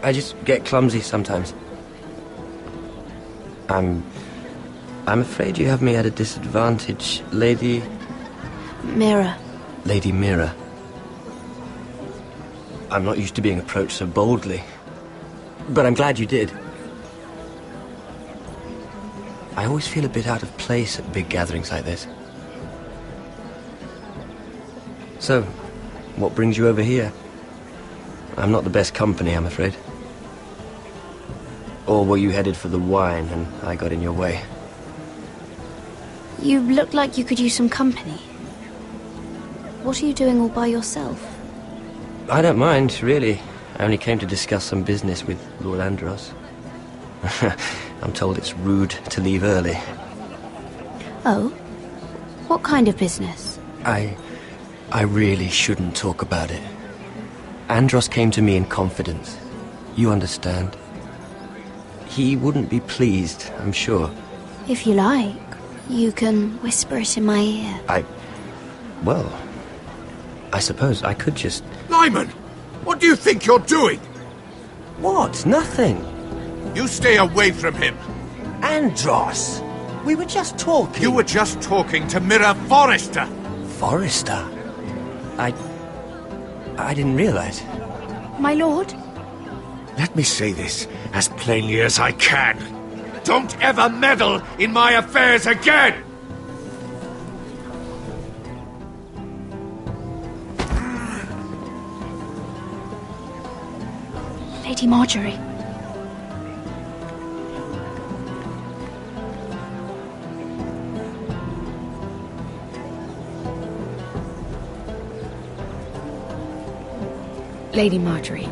I just get clumsy sometimes. I'm afraid you have me at a disadvantage, Lady... Mira. Lady Mira. I'm not used to being approached so boldly. But I'm glad you did. I always feel a bit out of place at big gatherings like this. So, what brings you over here? I'm not the best company, I'm afraid. Or were you headed for the wine and I got in your way? You look like you could use some company. What are you doing all by yourself? I don't mind, really. I only came to discuss some business with Lord Andros. I'm told it's rude to leave early. Oh? What kind of business? I really shouldn't talk about it. Andros came to me in confidence. You understand? He wouldn't be pleased, I'm sure. If you like, you can whisper it in my ear. Well, I suppose I could just... Lyman! What do you think you're doing? What? Nothing. You stay away from him. Andros! We were just talking. You were just talking to Mira Forrester. Forrester? I didn't realize. My lord? Let me say this as plainly as I can. Don't ever meddle in my affairs again! Lady Marjorie. Lady Marjorie.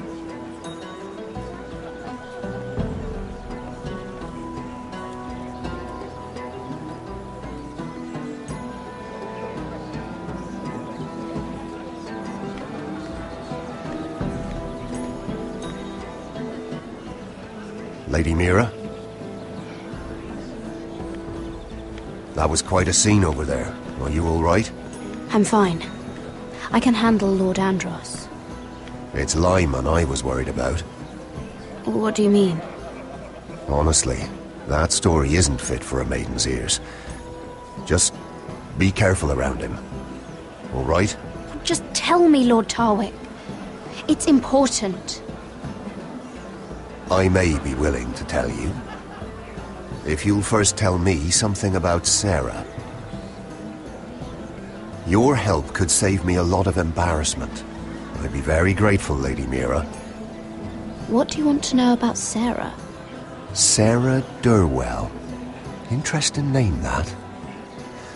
Lady Mira? That was quite a scene over there. Are you all right? I'm fine. I can handle Lord Andros. It's Lyman I was worried about. What do you mean? Honestly, that story isn't fit for a maiden's ears. Just be careful around him. All right? Just tell me, Lord Tarwick. It's important. I may be willing to tell you. If you'll first tell me something about Sarah. Your help could save me a lot of embarrassment. I'd be very grateful, Lady Mira. What do you want to know about Sarah? Sarah Durwell. Interesting name, that.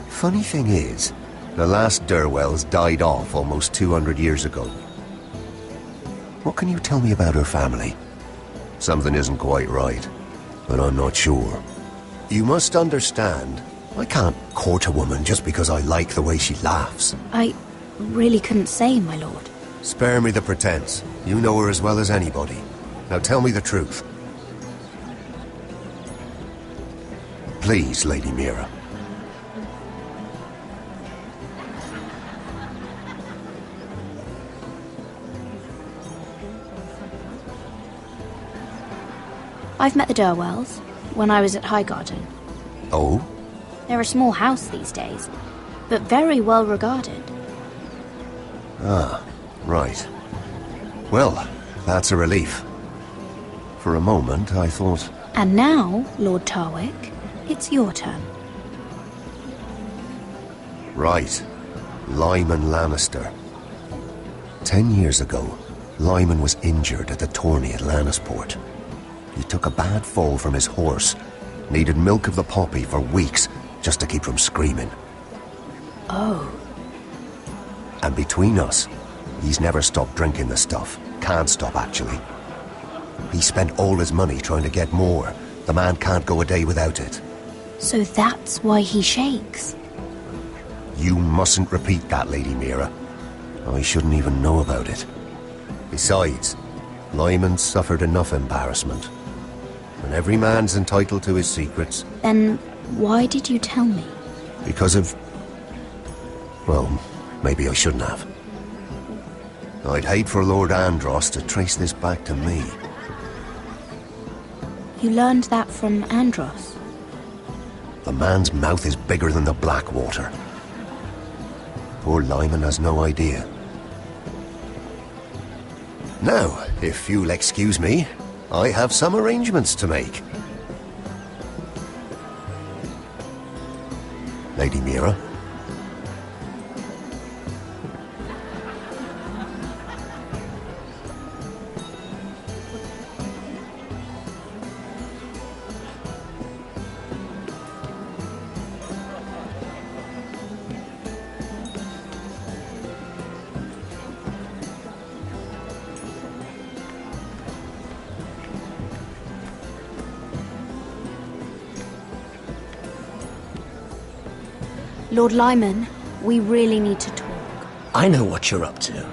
Funny thing is, the last Durwells died off almost 200 years ago. What can you tell me about her family? Something isn't quite right, but I'm not sure. You must understand, I can't court a woman just because I like the way she laughs. I really couldn't say, my lord. Spare me the pretense. You know her as well as anybody. Now tell me the truth. Please, Lady Mira. I've met the Durwells when I was at Highgarden. Oh? They're a small house these days, but very well regarded. Ah, right. Well, that's a relief. For a moment, I thought... And now, Lord Tarwick, it's your turn. Right. Lyman Lannister. 10 years ago, Lyman was injured at the tourney at Lannisport. He took a bad fall from his horse. Needed milk of the poppy for weeks just to keep from screaming. Oh. And between us, he's never stopped drinking the stuff. Can't stop, actually. He spent all his money trying to get more. The man can't go a day without it. So that's why he shakes. You mustn't repeat that, Lady Mira. I shouldn't even know about it. Besides, Lyman's suffered enough embarrassment. And every man's entitled to his secrets. Then why did you tell me? Because of... well, maybe I shouldn't have. I'd hate for Lord Andros to trace this back to me. You learned that from Andros? The man's mouth is bigger than the Blackwater. Poor Lyman has no idea. Now, if you'll excuse me, I have some arrangements to make. Lady Mira? Lord Lyman, we really need to talk. I know what you're up to.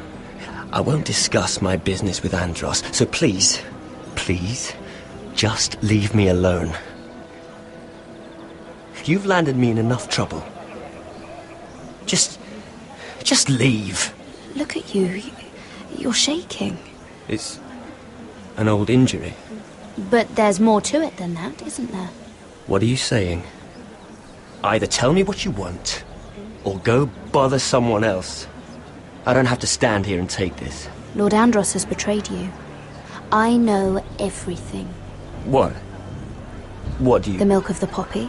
I won't discuss my business with Andros, so please, just leave me alone. You've landed me in enough trouble. Just leave. Look at you. You're shaking. It's an old injury. But there's more to it than that, isn't there? What are you saying? Either tell me what you want, or go bother someone else. I don't have to stand here and take this. Lord Andros has betrayed you. I know everything. What? What do you... The milk of the poppy.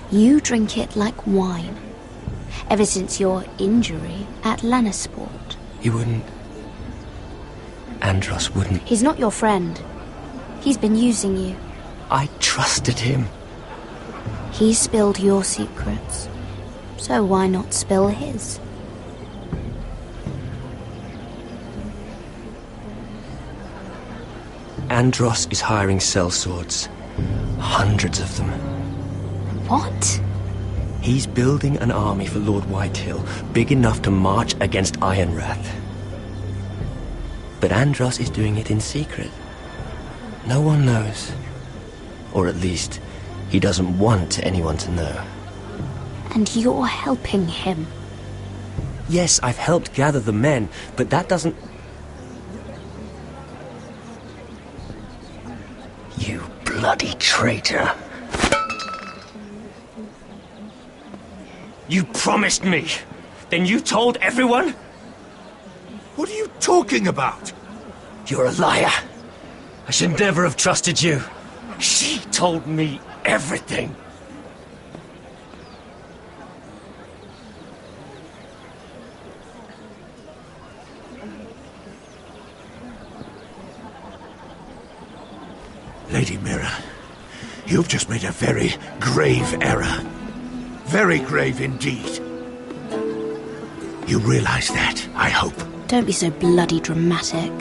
You drink it like wine. Ever since your injury at Lannisport. He wouldn't... Andros wouldn't... He's not your friend. He's been using you. I trusted him. He spilled your secrets, so why not spill his? Andros is hiring sellswords. Hundreds of them. What? He's building an army for Lord Whitehill, big enough to march against Ironrath. But Andros is doing it in secret. No one knows. Or at least... he doesn't want anyone to know. And you're helping him. Yes, I've helped gather the men, but that doesn't... You bloody traitor. You promised me. Then you told everyone? What are you talking about? You're a liar. I should never have trusted you. She told me everything. Lady Mira, you've just made a very grave error. Very grave indeed. You realize that, I hope. Don't be so bloody dramatic,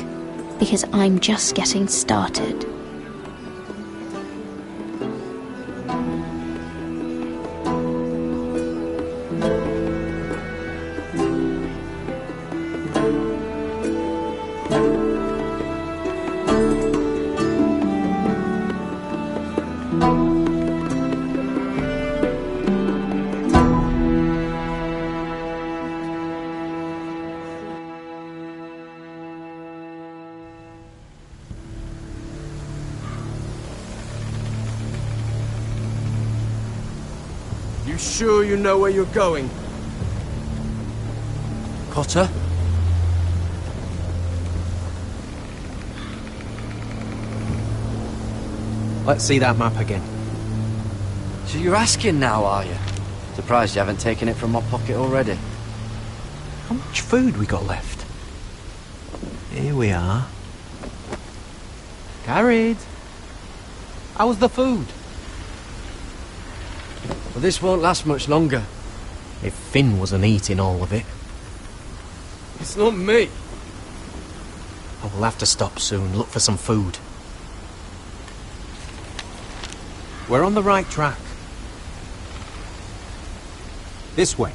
because I'm just getting started. You sure you know where you're going? Potter? Let's see that map again. So you're asking now, are you? Surprised you haven't taken it from my pocket already. How much food we got left? Here we are. Carried. How's the food? Well, this won't last much longer. If Finn wasn't eating all of it. It's not me. I will have to stop soon, look for some food. We're on the right track. This way.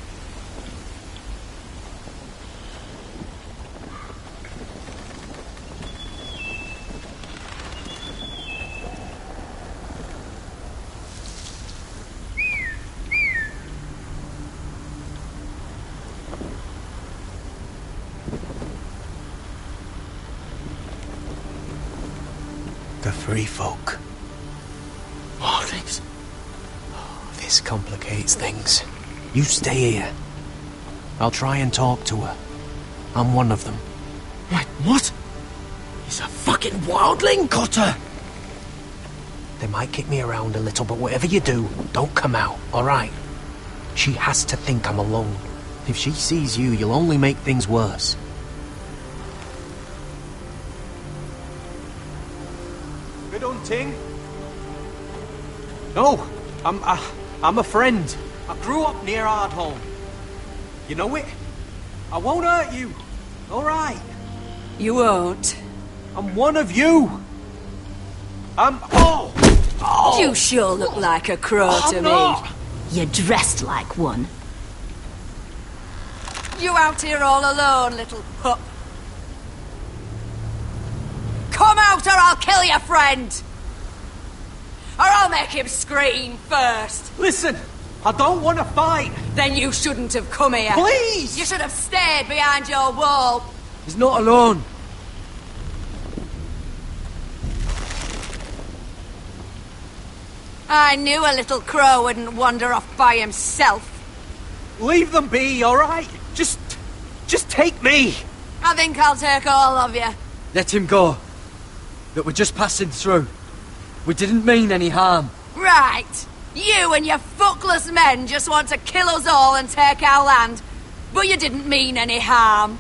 The free folk. Wildlings. This complicates things. You stay here. I'll try and talk to her. I'm one of them. Wait, what? He's a fucking wildling? Cutter! They might kick me around a little, but whatever you do, don't come out, alright? She has to think I'm alone. If she sees you, you'll only make things worse. Good hunting. No, I'm a friend. I grew up near Ardholm. You know it? I won't hurt you. All right. You won't. I'm one of you. Oh! You sure look like a crow to not. me. You're dressed like one. You out here all alone, little pup? Come out or I'll kill your friend! Or I'll make him scream first. Listen, I don't want to fight. Then you shouldn't have come here. Please! You should have stayed behind your wall. He's not alone. I knew a little crow wouldn't wander off by himself. Leave them be, all right? Just take me. I think I'll take all of you. Let him go. That we're just passing through. We didn't mean any harm. Right. You and your fuckless men just want to kill us all and take our land. But you didn't mean any harm.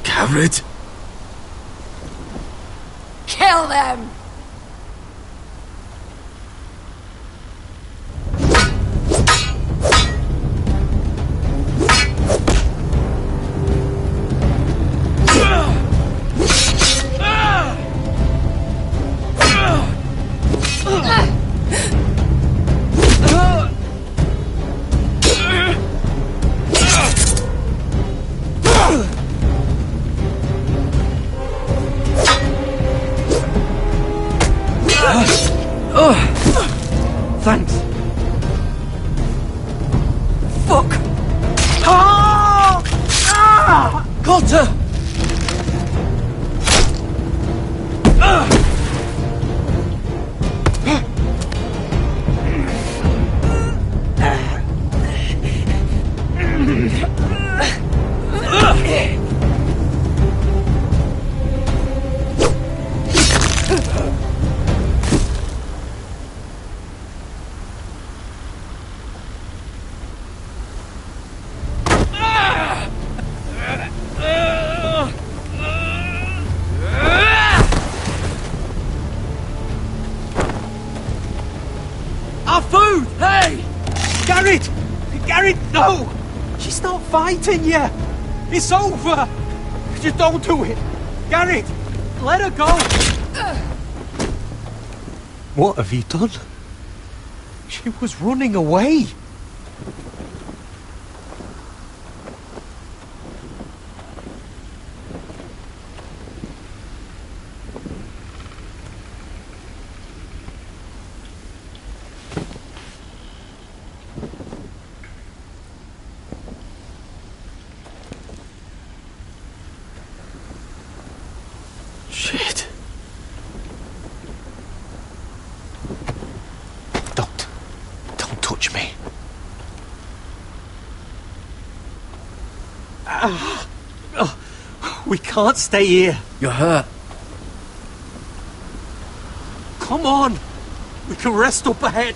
Garrett. Kill them! Thanks. Fuck! Ah! Ah! Cotter! Our food! Hey! Garrett! Garrett, no! She's not fighting you! It's over! Just don't do it! Garrett! Let her go! What have you done? She was running away! Shit. Don't touch me. We can't stay here. You're hurt. Come on! We can rest up ahead.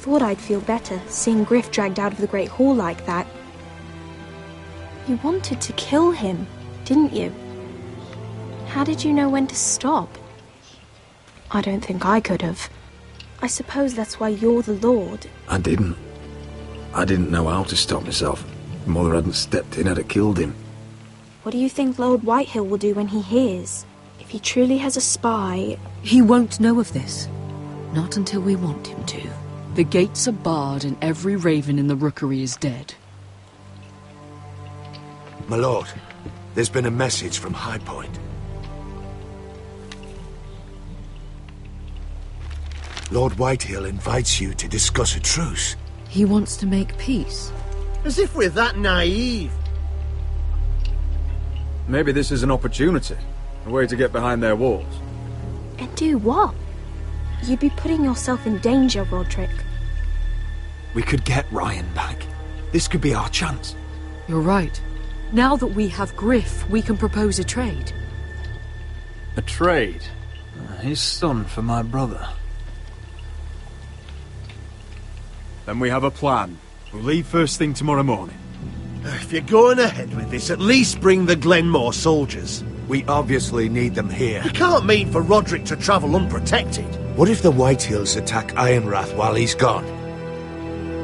thought I'd feel better seeing Griff dragged out of the Great Hall like that. You wanted to kill him, didn't you? How did you know when to stop? I don't think I could have. I suppose that's why you're the Lord. I didn't. I didn't know how to stop myself. Mother hadn't stepped in, I'd have killed him. What do you think Lord Whitehill will do when he hears? If he truly has a spy... He won't know of this. Not until we want him to. The gates are barred and every raven in the rookery is dead. My lord, there's been a message from High Point. Lord Whitehill invites you to discuss a truce. He wants to make peace. As if we're that naive. Maybe this is an opportunity. A way to get behind their walls. And do what? You'd be putting yourself in danger, Roderick. We could get Ryan back. This could be our chance. You're right. Now that we have Griff, we can propose a trade. A trade? His son for my brother. Then we have a plan. We'll leave first thing tomorrow morning. If you're going ahead with this, at least bring the Glenmore soldiers. We obviously need them here. You can't mean for Roderick to travel unprotected. What if the Whitehills attack Ironrath while he's gone?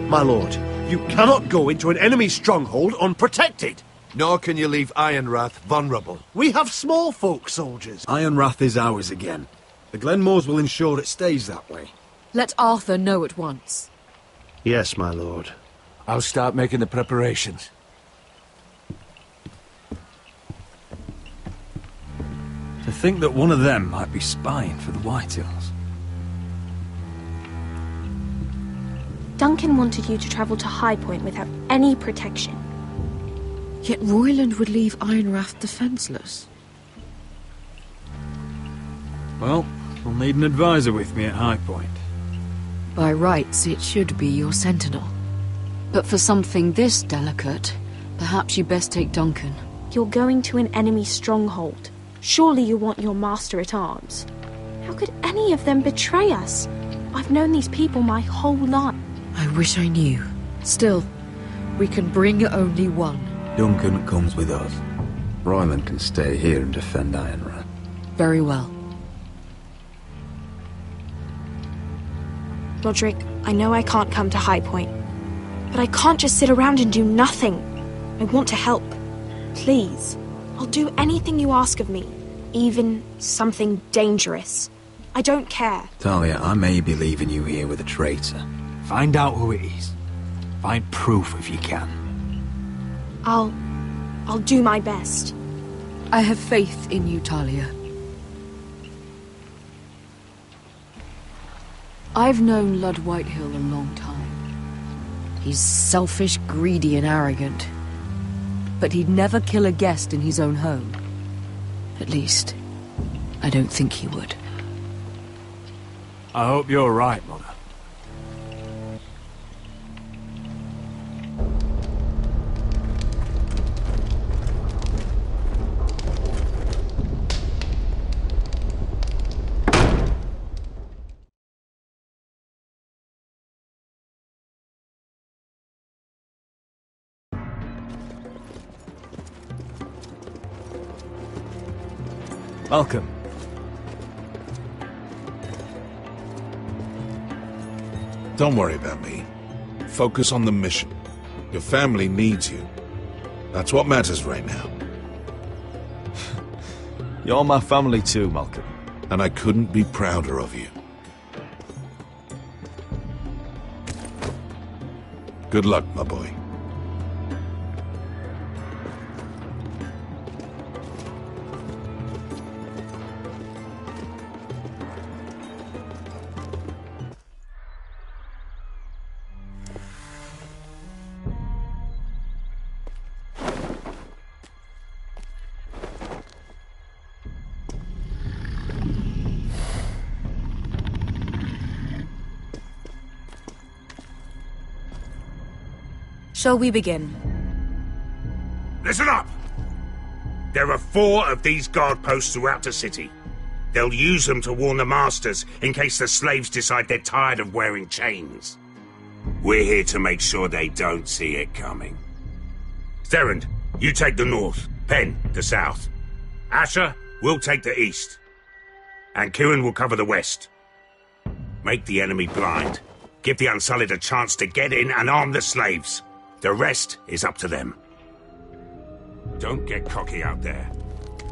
My lord, you cannot go into an enemy stronghold unprotected. Nor can you leave Ironrath vulnerable. We have small folk soldiers. Ironrath is ours again. The Glenmores will ensure it stays that way. Let Arthur know at once. Yes, my lord. I'll start making the preparations. To think that one of them might be spying for the Whitehills. Duncan wanted you to travel to High Point without any protection. Yet Royland would leave Ironrath defenseless. Well, we'll need an advisor with me at High Point. By rights, it should be your sentinel. But for something this delicate, perhaps you best take Duncan. You're going to an enemy stronghold. Surely you want your master-at-arms. How could any of them betray us? I've known these people my whole life. I wish I knew. Still, we can bring only one. Duncan comes with us. Royland can stay here and defend Ironrath. Very well. Roderick, I know I can't come to High Point, but I can't just sit around and do nothing. I want to help. Please. I'll do anything you ask of me, even something dangerous. I don't care. Talia, I may be leaving you here with a traitor. Find out who it is. Find proof if you can. I'll do my best. I have faith in you, Talia. I've known Lord Whitehill a long time. He's selfish, greedy, and arrogant. But he'd never kill a guest in his own home. At least, I don't think he would. I hope you're right, Mother. Welcome. Don't worry about me. Focus on the mission. Your family needs you. That's what matters right now. You're my family too, Malcolm. And I couldn't be prouder of you. Good luck, my boy. Shall we begin? Listen up! There are 4 of these guard posts throughout the city. They'll use them to warn the masters in case the slaves decide they're tired of wearing chains. We're here to make sure they don't see it coming. Therend, you take the north. Penn, the south. Asher, we'll take the east. And Kieran will cover the west. Make the enemy blind. Give the Unsullied a chance to get in and arm the slaves. The rest is up to them. Don't get cocky out there.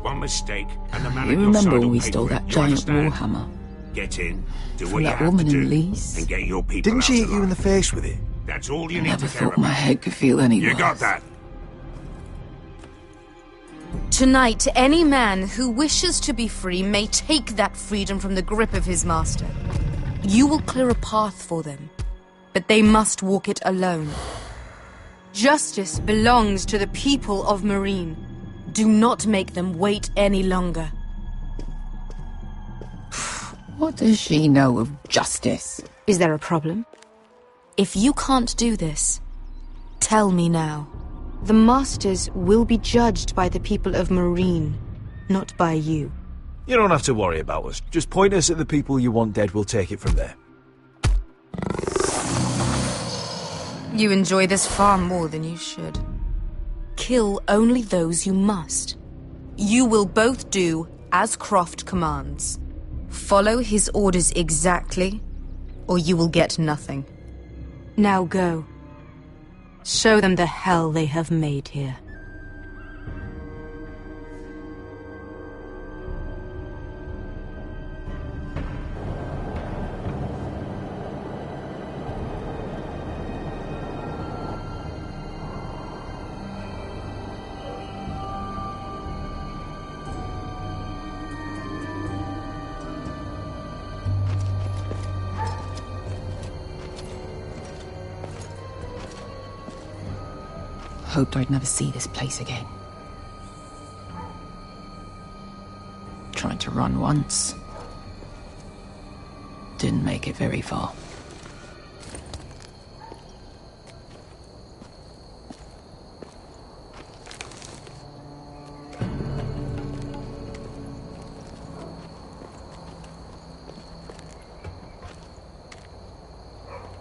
One mistake, and the man You at your remember side when will we pay stole for it. that You giant understand? warhammer? Get in, do From what you that have woman to in do, Lee's? and get your people Didn't out she hit alive. you in the face with it? That's all you I need never to care thought my about. head could feel any You worse. got that? Tonight, any man who wishes to be free may take that freedom from the grip of his master. You will clear a path for them, but they must walk it alone. Justice belongs to the people of Marine. Do not make them wait any longer. What does she know of justice? Is there a problem? If you can't do this, tell me now. The Masters will be judged by the people of Marine, not by you. You don't have to worry about us. Just point us at the people you want dead, we'll take it from there. You enjoy this far more than you should. Kill only those you must. You will both do as Croft commands. Follow his orders exactly, or you will get nothing. Now go. Show them the hell they have made here. Hoped I'd never see this place again. Tried to run once. Didn't make it very far.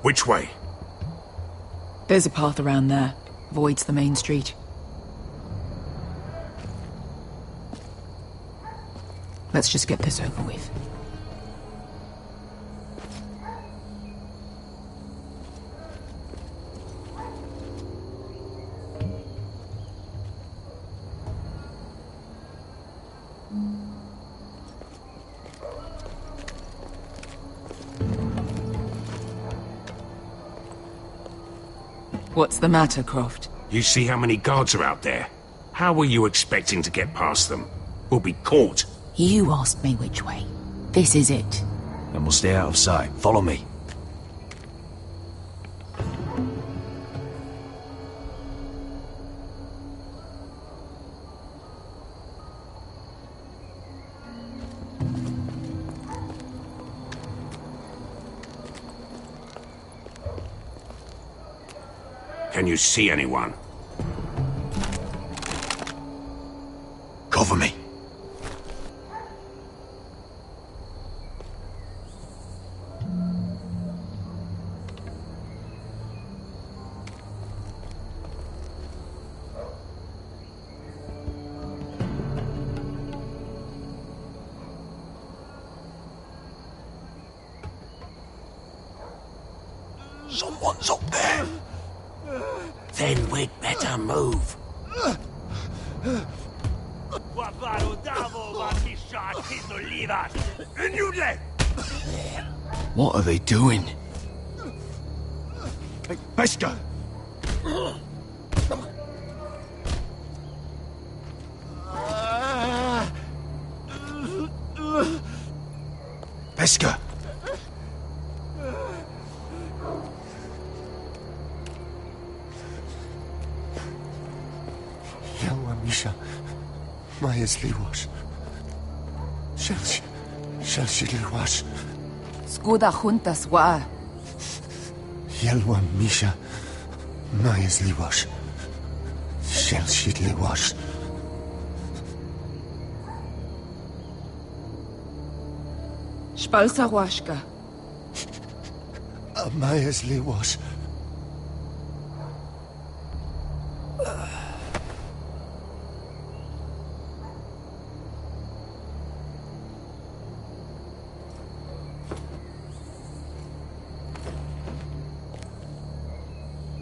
Which way? There's a path around there. Voids the main street. Let's just get this over with. What's the matter, Croft? You see how many guards are out there? How were you expecting to get past them? We'll be caught. You asked me which way. This is it. Then we'll stay out of sight. Follow me. Can you see anyone? Cover me. Someone's up there. Then we'd better move. What are they doing? Pesca! Pesca! Yelwa Misha, Maya's Liwash. Shall she Liwash? Skuda juntas wa. Yelwa Misha, Maya's Liwash. Shall she Liwash? Spalsa washka. Maya's Liwash.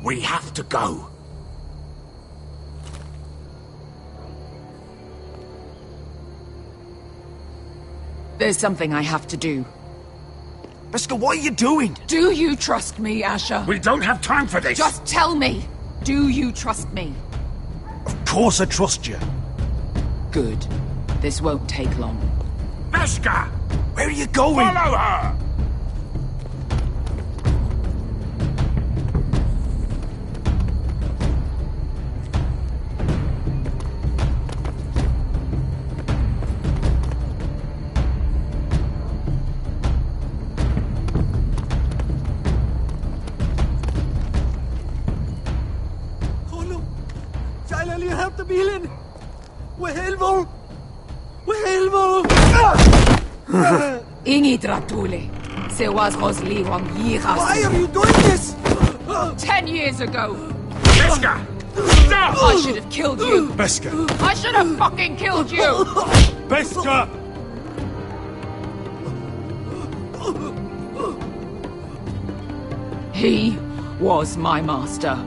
We have to go. There's something I have to do. Beskar, what are you doing? Do you trust me, Asher? We don't have time for this! Just tell me! Do you trust me? Of course I trust you. Good. This won't take long. Beskar! Where are you going? Follow her! Ingi Dratule. Se was Rosli Wang Yiras. Why are you doing this? 10 years ago. Beskar! Stop! I should have killed you. Beskar! I should have fucking killed you. Beskar! He was my master.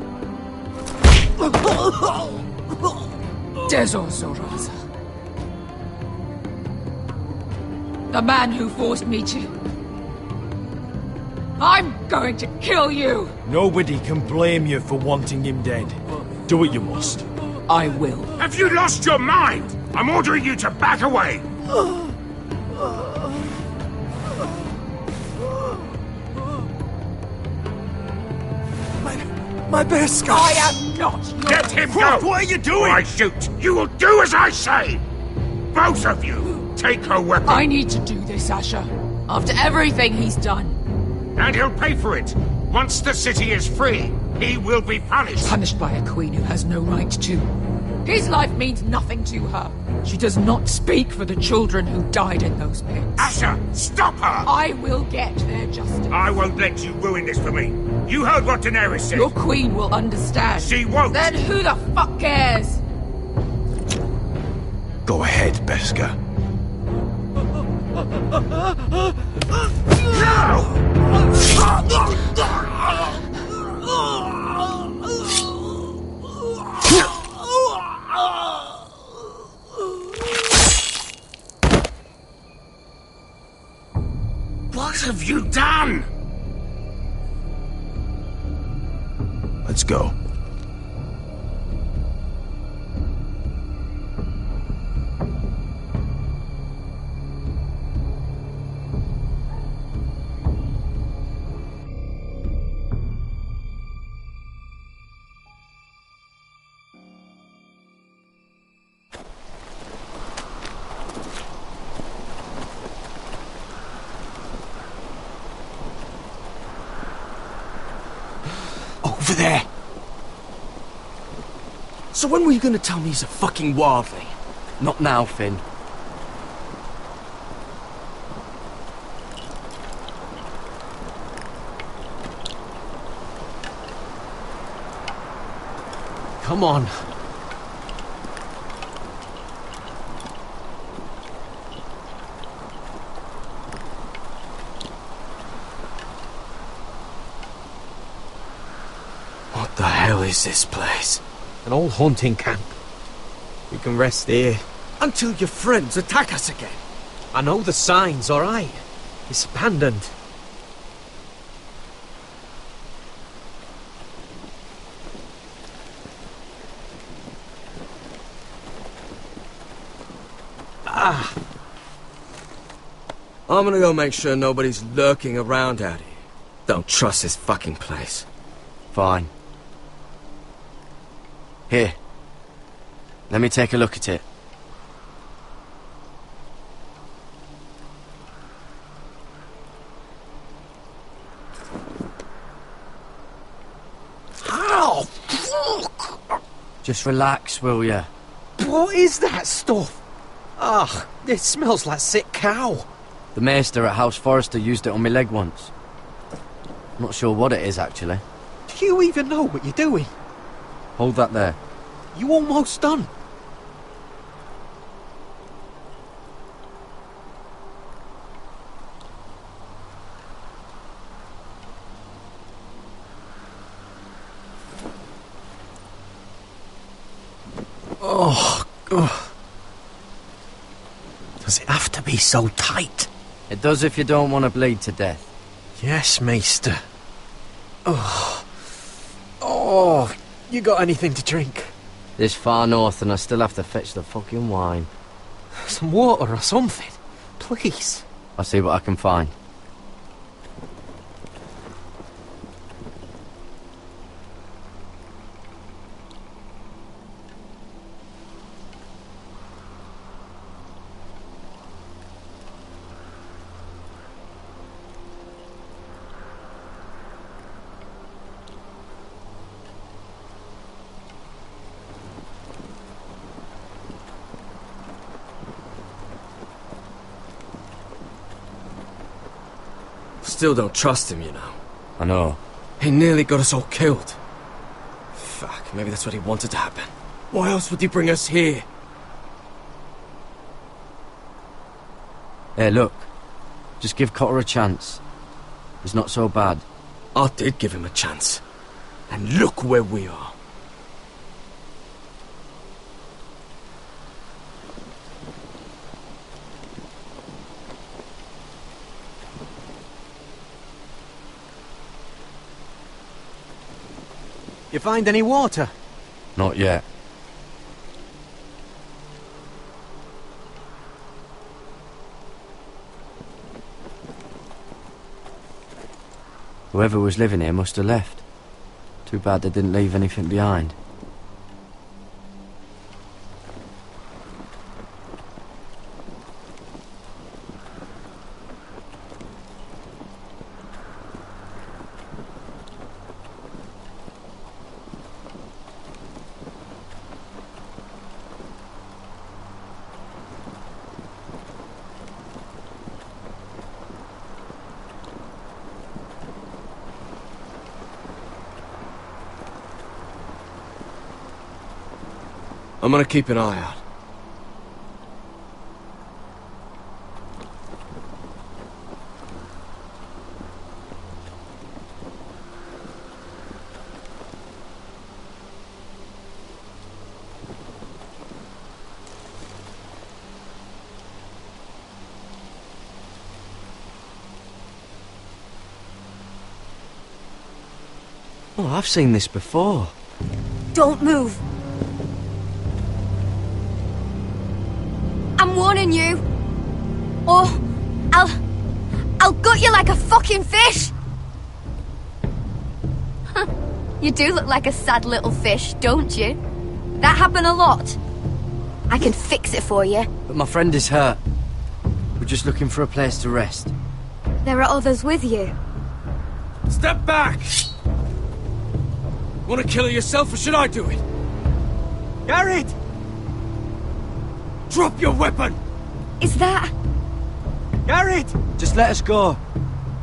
Dezor Zoraza. The man who forced me to... I'm going to kill you! Nobody can blame you for wanting him dead. Do what you must. I will. Have you lost your mind? I'm ordering you to back away! My Beskar! I am not. Let him Croft, go! what are you doing? Or I shoot! You will do as I say! Both of you! Take her weapon! I need to do this, Asher. After everything he's done. And he'll pay for it! Once the city is free, he will be punished! Punished by a queen who has no right to. His life means nothing to her. She does not speak for the children who died in those pits. Asher, stop her! I will get their justice. I won't let you ruin this for me. You heard what Daenerys said. Your queen will understand. She won't. Then who the fuck cares? Go ahead, Beskar. What have you done? Let's go. Over there. So when were you gonna tell me he's a fucking wildling? Not now, Finn. Come on. What the hell is this place? An old hunting camp. We can rest here. Until your friends attack us again. I know the signs, alright? It's abandoned. I'm gonna go make sure nobody's lurking around out here. Don't trust this fucking place. Fine. Here. Let me take a look at it. How? Fuck! Just relax, will ya? What is that stuff? Ah, it smells like sick cow. The maester at House Forrester used it on my leg once. Not sure what it is, actually. Do you even know what you're doing? Hold that there. You almost done. Ugh. Does it have to be so tight? It does if you don't want to bleed to death. Yes, Maester. Oh. Oh, you got anything to drink? This far north and I still have to fetch the fucking wine. Some water or something, please. I'll see what I can find. Still don't trust him, you know. I know. He nearly got us all killed. Fuck, maybe that's what he wanted to happen. Why else would he bring us here? Hey, look. Just give Cotter a chance. He's not so bad. I did give him a chance. And look where we are. You find any water? Not yet. Whoever was living here must have left. Too bad they didn't leave anything behind. I'm gonna keep an eye out. Oh, I've seen this before. Don't move. I'm warning you. Or I'll gut you like a fucking fish. You do look like a sad little fish, don't you? That happen a lot. I can fix it for you. But my friend is hurt. We're just looking for a place to rest. There are others with you. Step back! Want to kill her yourself, or should I do it? Garrett! Drop your weapon! Is that... Garrett! Just let us go.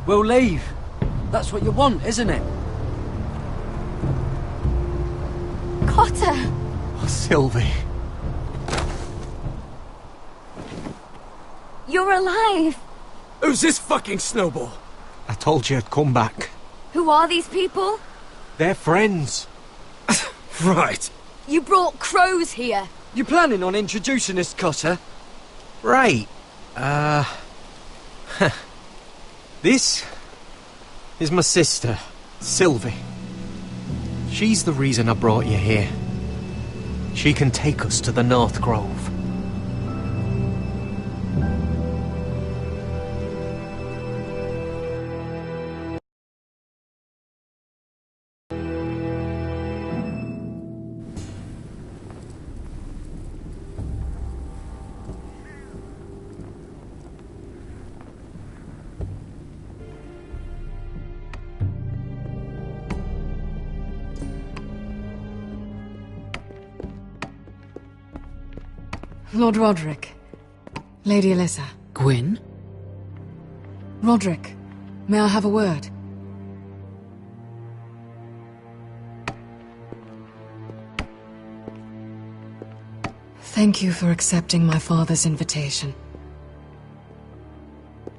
We'll leave. That's what you want, isn't it? Cotter! Oh, Sylvie. You're alive! Who's this fucking snowball? I told you I'd come back. Who are these people? They're friends. Right. You brought crows here. You planning on introducing us, Cotter? Right. This is my sister, Sylvie. She's the reason I brought you here. She can take us to the North Grove. Lord Roderick. Lady Alyssa. Gwyn? Roderick, may I have a word? Thank you for accepting my father's invitation.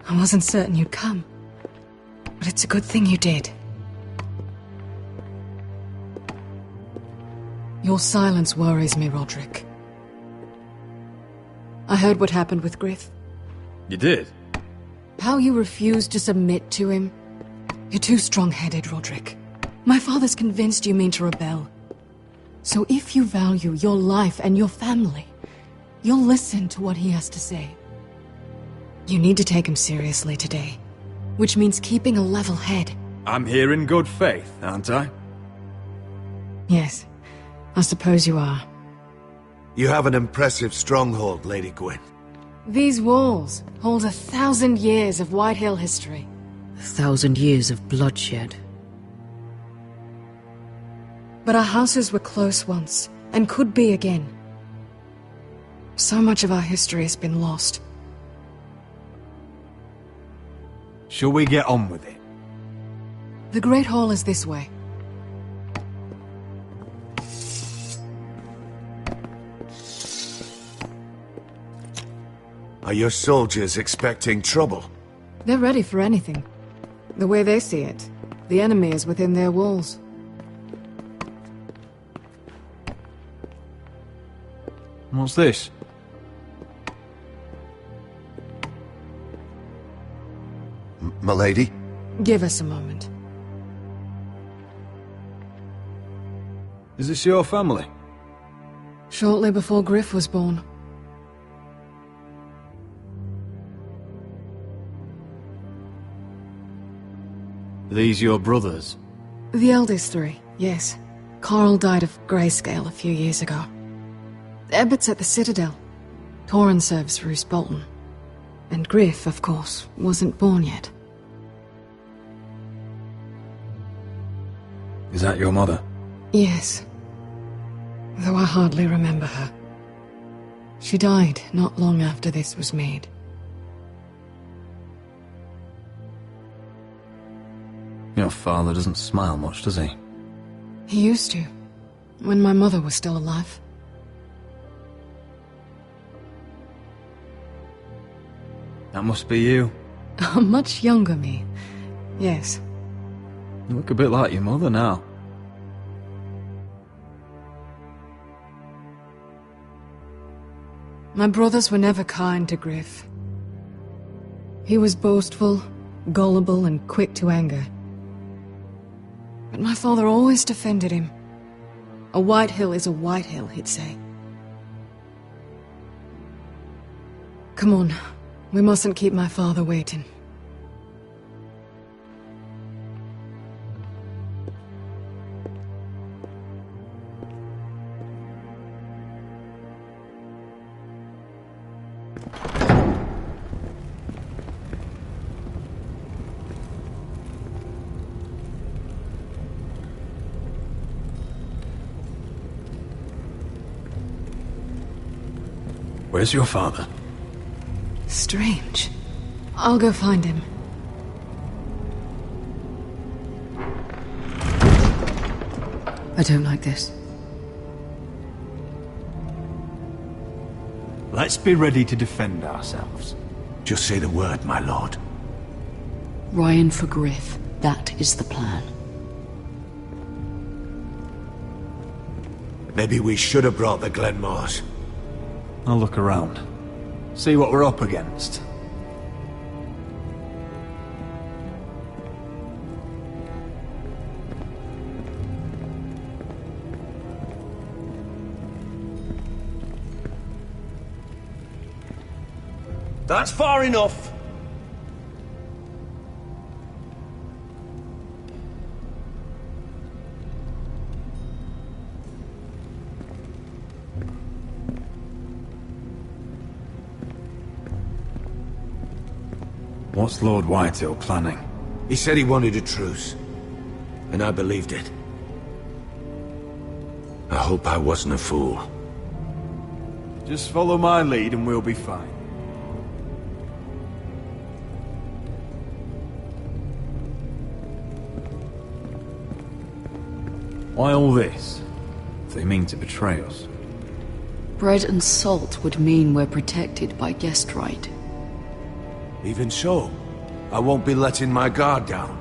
I wasn't certain you'd come, but it's a good thing you did. Your silence worries me, Roderick. I heard what happened with Griff. You did? How you refused to submit to him. You're too strong-headed, Roderick. My father's convinced you mean to rebel. So if you value your life and your family, you'll listen to what he has to say. You need to take him seriously today, which means keeping a level head. I'm here in good faith, aren't I? Yes, I suppose you are. You have an impressive stronghold, Lady Gwyn. These walls hold 1,000 years of White Hill history. 1,000 years of bloodshed. But our houses were close once, and could be again. So much of our history has been lost. Shall we get on with it? The Great Hall is this way. Are your soldiers expecting trouble? They're ready for anything. The way they see it, the enemy is within their walls. What's this? M'lady? Give us a moment. Is this your family? Shortly before Griff was born. Are these your brothers? The eldest three, yes. Carl died of grayscale a few years ago. Ebbett's at the Citadel. Torrin serves Roose Bolton. And Griff, of course, wasn't born yet. Is that your mother? Yes. Though I hardly remember her. She died not long after this was made. Your father doesn't smile much, does he? He used to, when my mother was still alive. That must be you. A much younger me, yes. You look a bit like your mother now. My brothers were never kind to Griff. He was boastful, gullible, and quick to anger. But my father always defended him. A White Hill is a White Hill, he'd say. Come on, we mustn't keep my father waiting. Where's your father? Strange. I'll go find him. I don't like this. Let's be ready to defend ourselves. Just say the word, my lord. Ryan for Griff. That is the plan. Maybe we should have brought the Glenmores. I'll look around. See what we're up against. That's far enough. What's Lord Whitehill planning? He said he wanted a truce, and I believed it. I hope I wasn't a fool. Just follow my lead and we'll be fine. Why all this? If they mean to betray us. Bread and salt would mean we're protected by guest right. Even so, I won't be letting my guard down.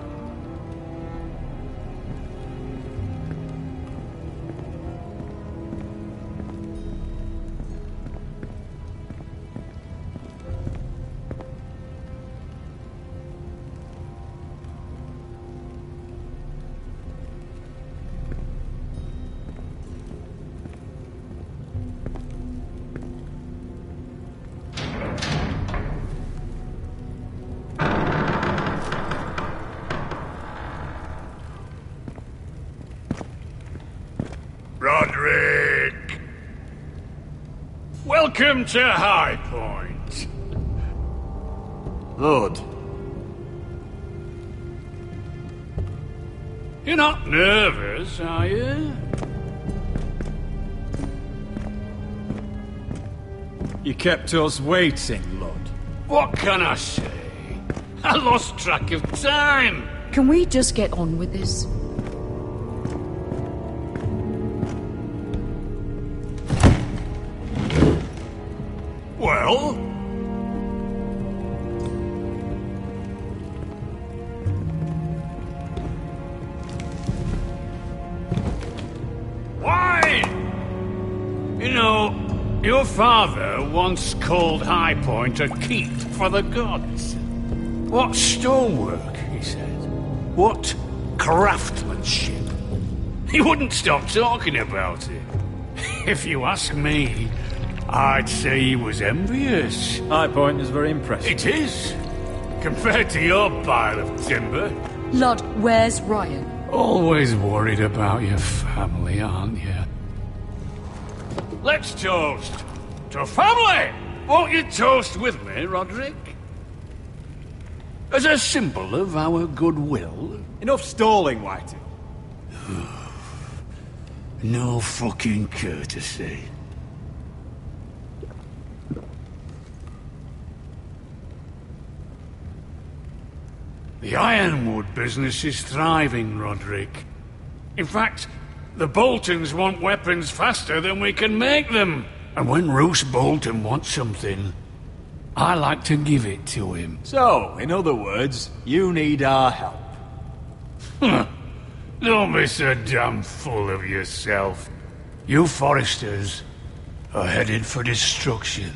Roderick! Welcome to High Point. Lord. You're not nervous, are you? You kept us waiting, Lord. What can I say? I lost track of time. Can we just get on with this? Well? Why? You know, your father once called High Point a keep for the gods. What stonework, he said. What craftsmanship. He wouldn't stop talking about it. If you ask me, I'd say he was envious. High Point is very impressive. It is. Compared to your pile of timber. Lud, where's Ryan? Always worried about your family, aren't you? Let's toast to family! Won't you toast with me, Roderick? As a symbol of our goodwill. Enough stalling, Whitey. No fucking courtesy. The ironwood business is thriving, Roderick. In fact, the Boltons want weapons faster than we can make them. And when Roose Bolton wants something, I like to give it to him. So, in other words, you need our help. Don't be so damn full of yourself. You Foresters are headed for destruction.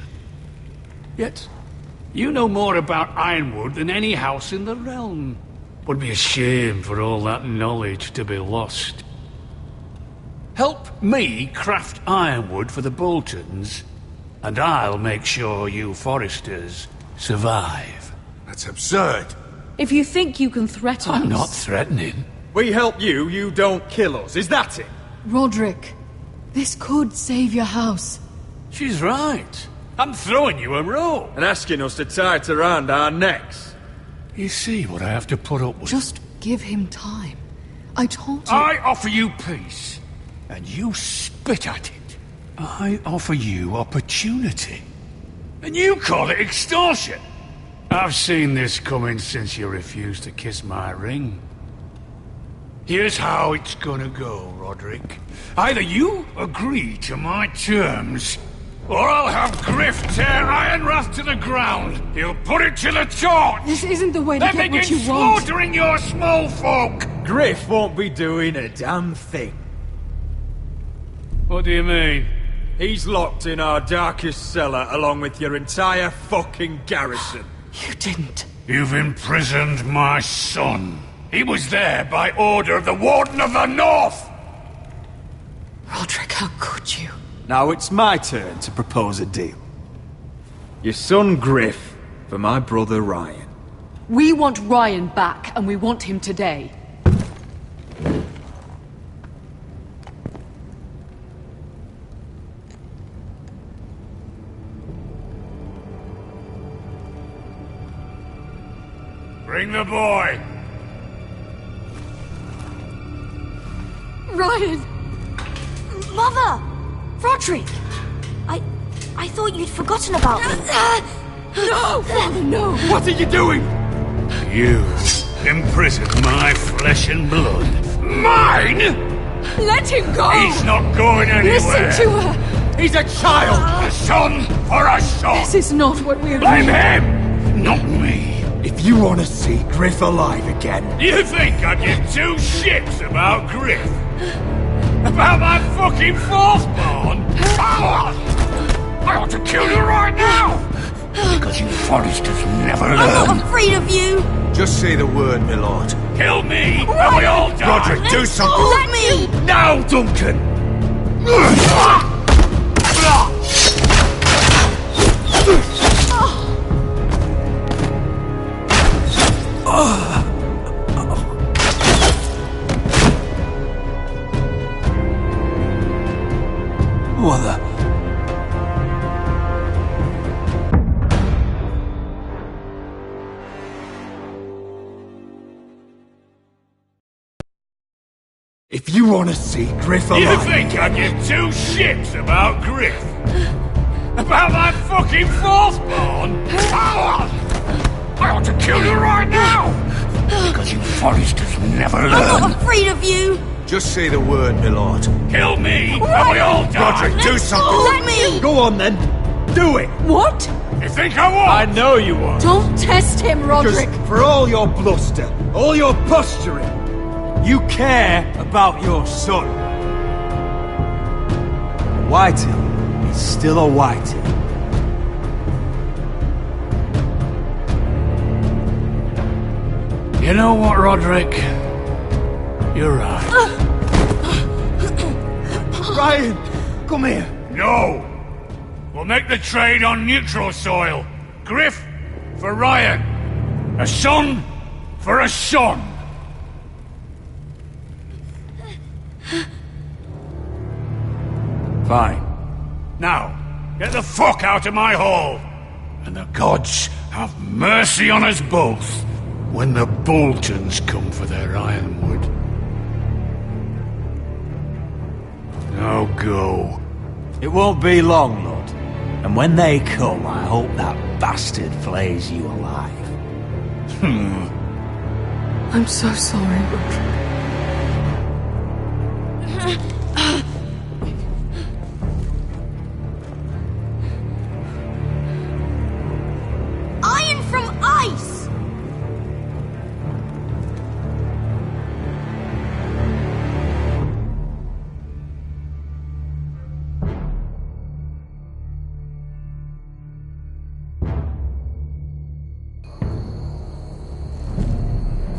Yet, you know more about Ironwood than any house in the realm. Would be a shame for all that knowledge to be lost. Help me craft ironwood for the Boltons, and I'll make sure you Foresters survive. That's absurd. If you think you can threaten us... I'm not threatening. We help you, you don't kill us. Is that it? Roderick, this could save your house. She's right. I'm throwing you a rope. And asking us to tie it around our necks. You see what I have to put up with? Just give him time. I told you... I offer you peace, and you spit at it. I offer you opportunity, and you call it extortion. I've seen this coming since you refused to kiss my ring. Here's how it's gonna go, Roderick. Either you agree to my terms, or I'll have Griff tear Ironwrath to the ground. He'll put it to the torch. This isn't the way to then get what begin you want. slaughtering your small folk. Griff won't be doing a damn thing. What do you mean? He's locked in our darkest cellar along with your entire fucking garrison. You didn't. You've imprisoned my son. He was there by order of the Warden of the North. Roderick, how could you? Now it's my turn to propose a deal. Your son Griff for my brother Ryan. We want Ryan back, and we want him today. Bring the boy. Ryan! Mother! Roderick! I thought you'd forgotten about me. No! Father, no! What are you doing? You imprisoned my flesh and blood. Mine? Let him go! He's not going anywhere. Listen to her! He's a child! A son or a son? This is not what we agreed. Blame him, not me. If you want to see Griff alive again... You think I'd give two shits about Griff? About my fucking fourthborn? I ought to kill you right now! Because you Foresters never learn. I'm not afraid of you! Just say the word, my lord. Kill me, and we all die! Roderick, do something! Let me! Now, Duncan! What the... If you want to see Griff alive... You think I give two shits about Griff? About that fucking fourth-born? I want to kill you right now! Because you Forresters never learn. I'm not afraid of you! Just say the word, my lord. Kill me, and we all die! Roderick, do something! Let me! Go on then. Do it! What? You think I won't? I know you won't. Don't test him, Roderick! Just for all your bluster, all your posturing, you care about your son. Whitehill is still a Whitehill. You know what, Roderick? You're right. Ryan, come here. No! We'll make the trade on neutral soil. Griff for Ryan. A son for a son. Fine. Now, get the fuck out of my hall! And the gods have mercy on us both when the Boltons come for their ironwood. Now go. It won't be long, Lord. And when they come, I hope that bastard flays you alive. I'm so sorry, Roderick. Iron from ice!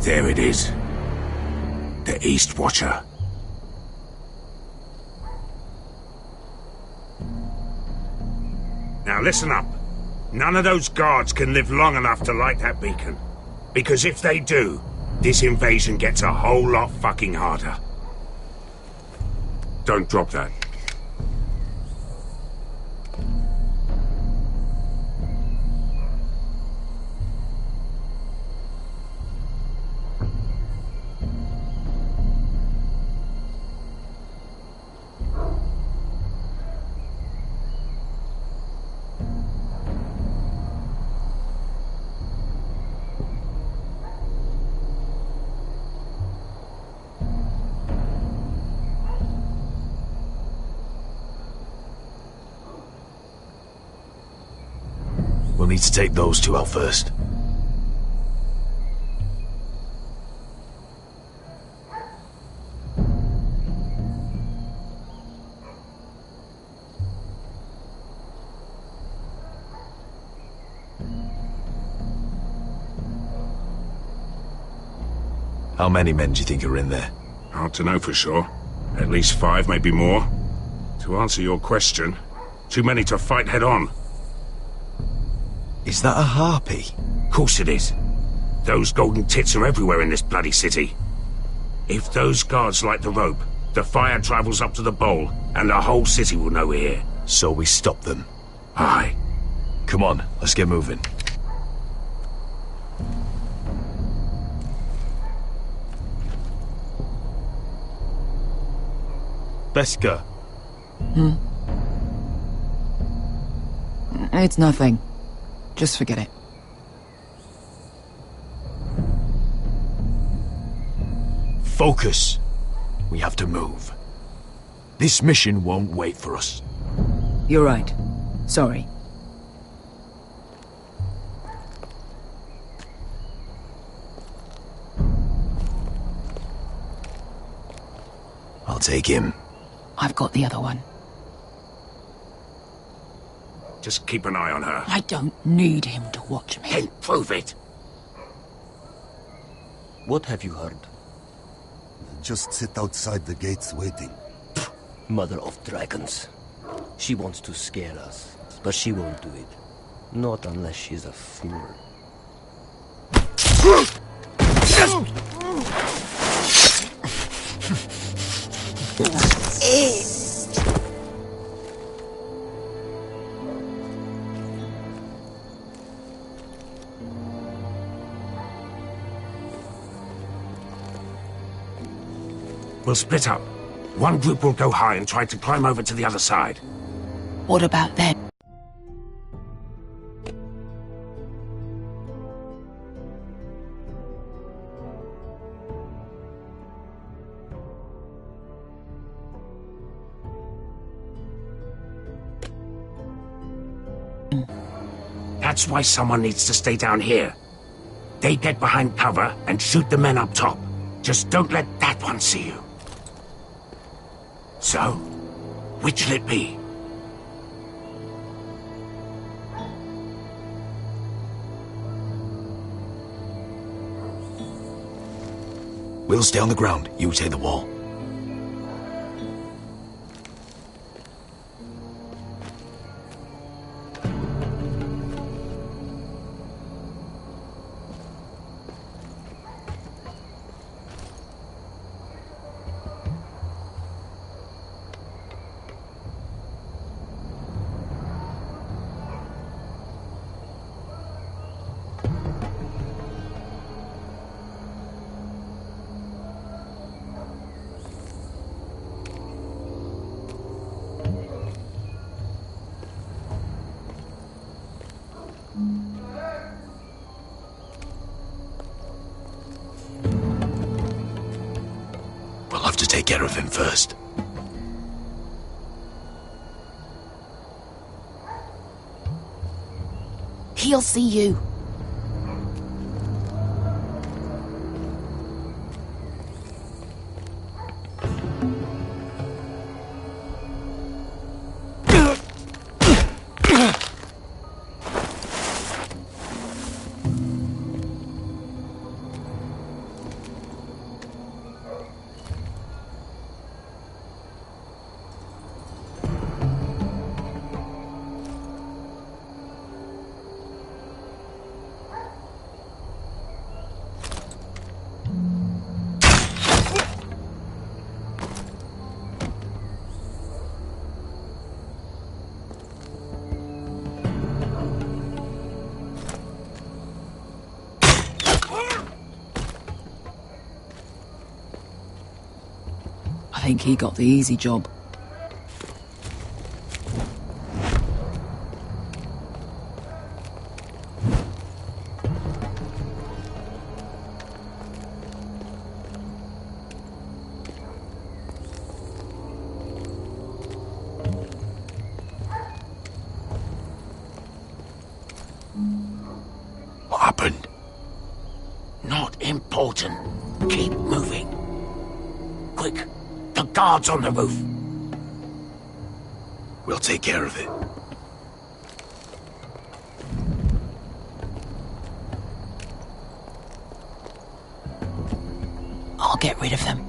There it is. The East Watcher. Now listen up. None of those guards can live long enough to light that beacon. Because if they do, this invasion gets a whole lot fucking harder. Don't drop that. We'll need to take those two out first. How many men do you think are in there? Hard to know for sure. At least 5, maybe more. To answer your question, too many to fight head on. Is that a harpy? Course it is. Those golden tits are everywhere in this bloody city. If those guards light the rope, the fire travels up to the bowl, and the whole city will know we're here. So we stop them. Aye. Come on, let's get moving. Beska. It's nothing. Just forget it. Focus. We have to move. This mission won't wait for us. You're right. Sorry. I'll take him. I've got the other one. Just keep an eye on her. I don't need him to watch me. Then prove it. What have you heard? Just sit outside the gates waiting. Mother of dragons. She wants to scare us, but she won't do it. Not unless she's a fool. We'll split up. One group will go high and try to climb over to the other side. What about them? That's why someone needs to stay down here. They get behind cover and shoot the men up top. Just don't let that one see you. So, which'll it be? We'll stay on the ground. You take the wall. We'll have to take care of him first. He'll see you. I think he got the easy job. What happened? Not important. Keep moving. Quick, the guards on the roof. We'll take care of it. I'll get rid of them.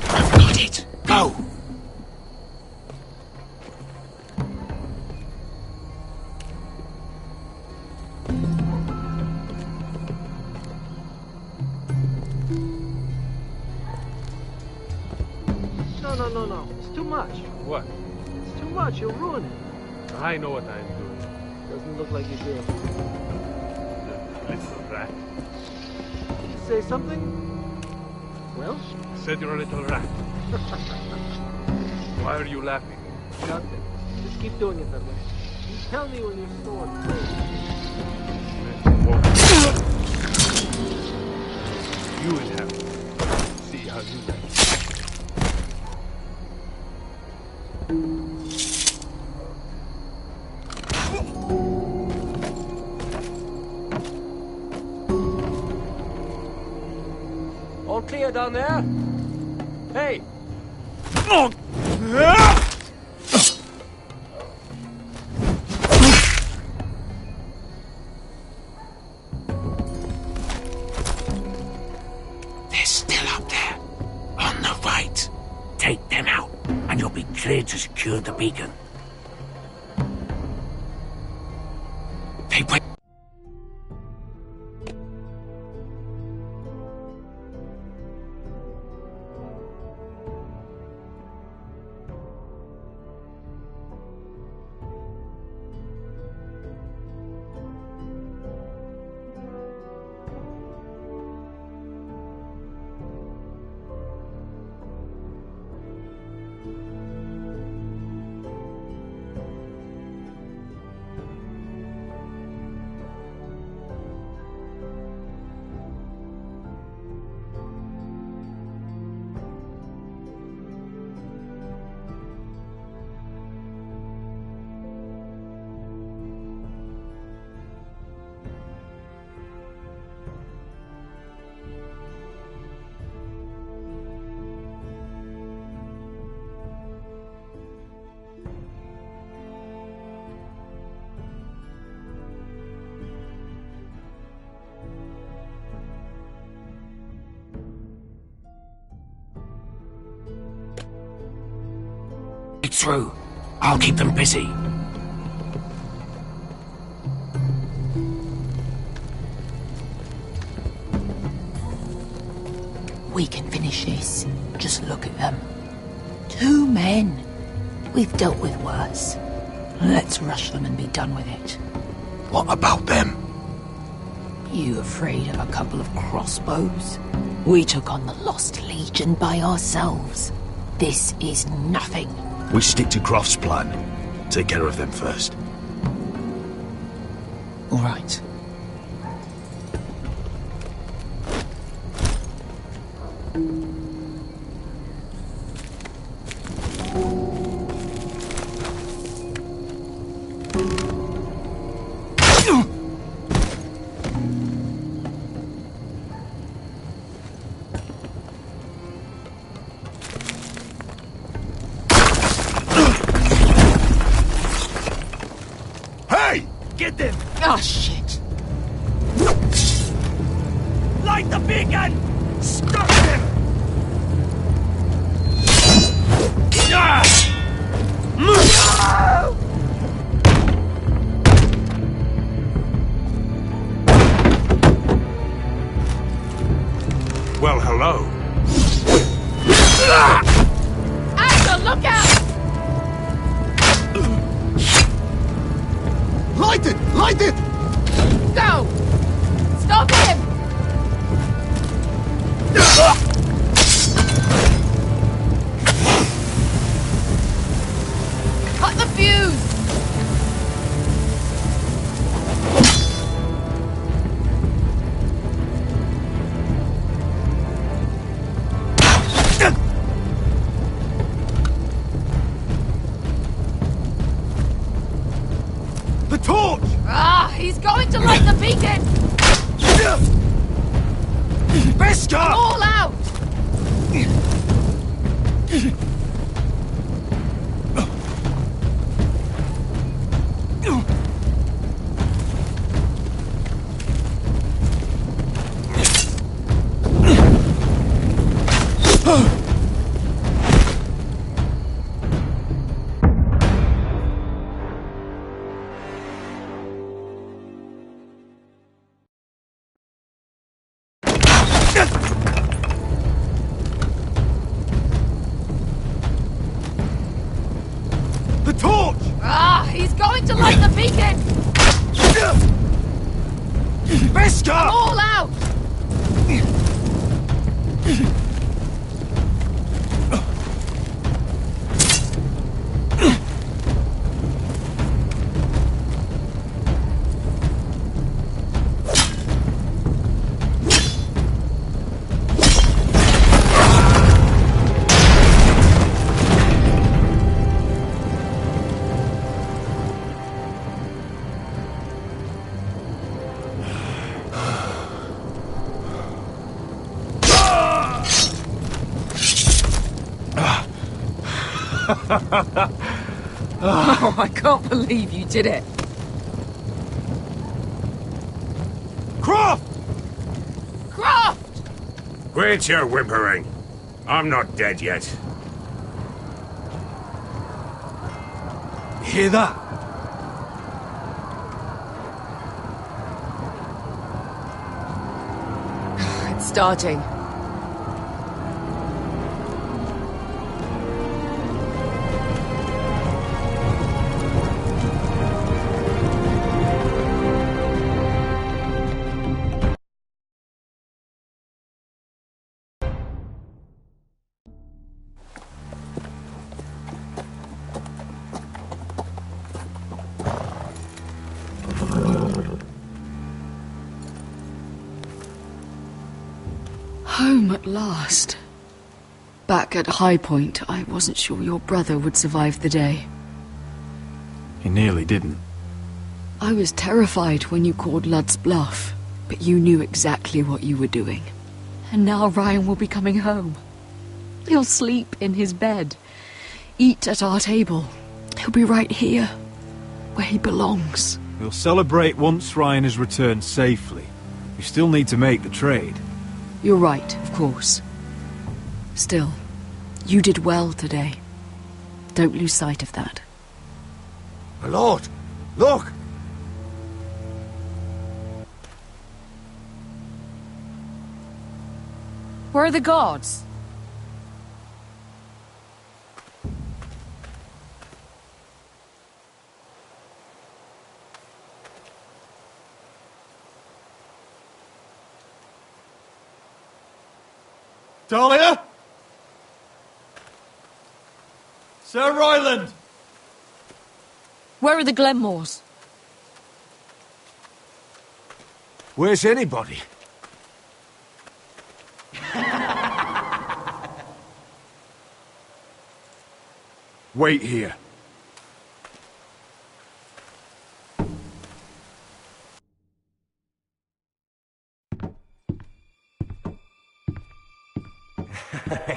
I've got it. Go! No. It's too much. What? It's too much. You'll ruin it. I know what I'm doing. Doesn't look like you do. The little rat. Did you say something? Well? I said you're a little rat. Why are you laughing? Nothing. Just keep doing it that way. You tell me when you're sore. You inhabit. See how you like. All clear down there? Hey! They're still up there. On the right. Take them out, and you'll be cleared to secure the beacon. They wait. Lead through. I'll keep them busy. We can finish this. Just look at them. 2 men. We've dealt with worse. Let's rush them and be done with it. What about them? You afraid of a couple of crossbows? We took on the Lost Legion by ourselves. This is nothing. We stick to Croft's plan. Take care of them first. All right. Get them! Oh, shit. Light the beacon! Stop them! Well, hello. Asher, look out! Light it! Light it! Go! Stop him! Cut the fuse! The torch! Ah, he's going to light the beacon! Beskar! All out! The torch! Ah, he's going to light the beacon! Beskar! All out! Oh, I can't believe you did it. Croft! Croft! Quit your whimpering. I'm not dead yet. Hear that? It's starting. Home at last. Back at High Point, I wasn't sure your brother would survive the day. He nearly didn't. I was terrified when you called Ludd's bluff, but you knew exactly what you were doing. And now Ryan will be coming home. He'll sleep in his bed, eat at our table. He'll be right here, where he belongs. We'll celebrate once Ryan has returned safely. We still need to make the trade. You're right, of course. Still, you did well today. Don't lose sight of that. My lord, look! Where are the guards? Talia? Sir Ryland! Where are the Glenmores? Where's anybody? Wait here.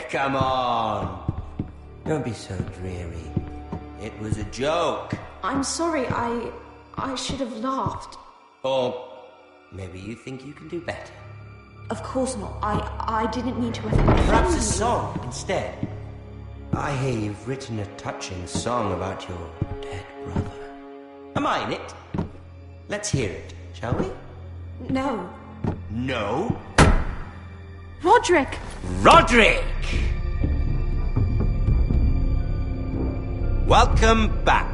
Come on. Don't be so dreary. It was a joke. I'm sorry, I should have laughed. Or maybe you think you can do better. Of course not. I didn't mean to offend you. Perhaps a song instead. I hear you've written a touching song about your dead brother. Am I in it? Let's hear it, shall we? No. No? Roderick! Roderick! Welcome back.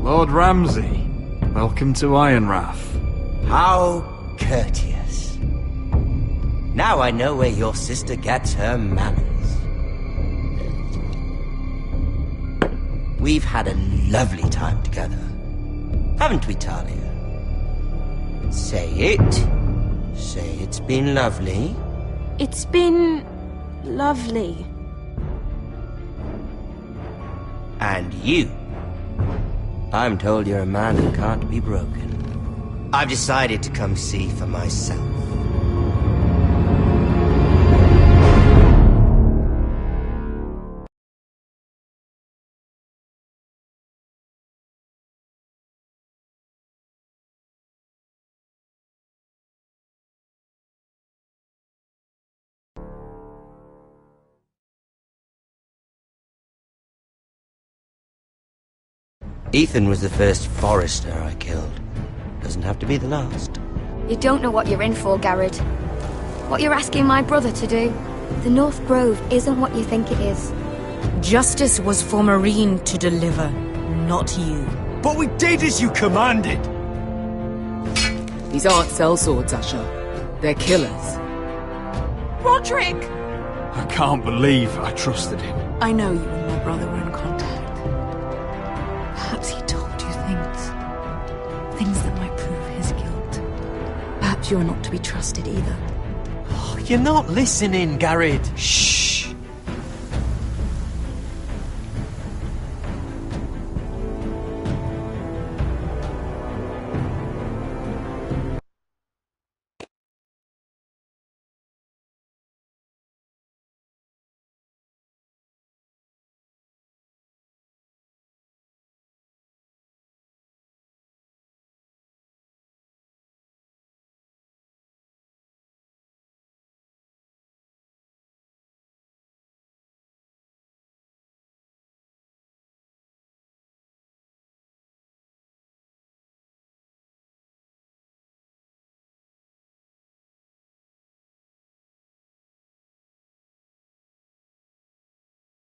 Lord Ramsay, welcome to Ironrath. How courteous. Now I know where your sister gets her manners. We've had a lovely time together. Haven't we, Talia? Say it. Say it's been lovely. It's been lovely. And you. I'm told you're a man who can't be broken. I've decided to come see for myself. Ethan was the first Forrester I killed. Doesn't have to be the last. You don't know what you're in for, Garrett. What you're asking my brother to do. The North Grove isn't what you think it is. Justice was for Marine to deliver, not you. But we did as you commanded! These aren't sellswords, Asher. They're killers. Roderick! I can't believe I trusted him. I know you and my brother were in contact. Perhaps he told you things that might prove his guilt. Perhaps you are not to be trusted either. Oh, you're not listening, Garrett. Shh!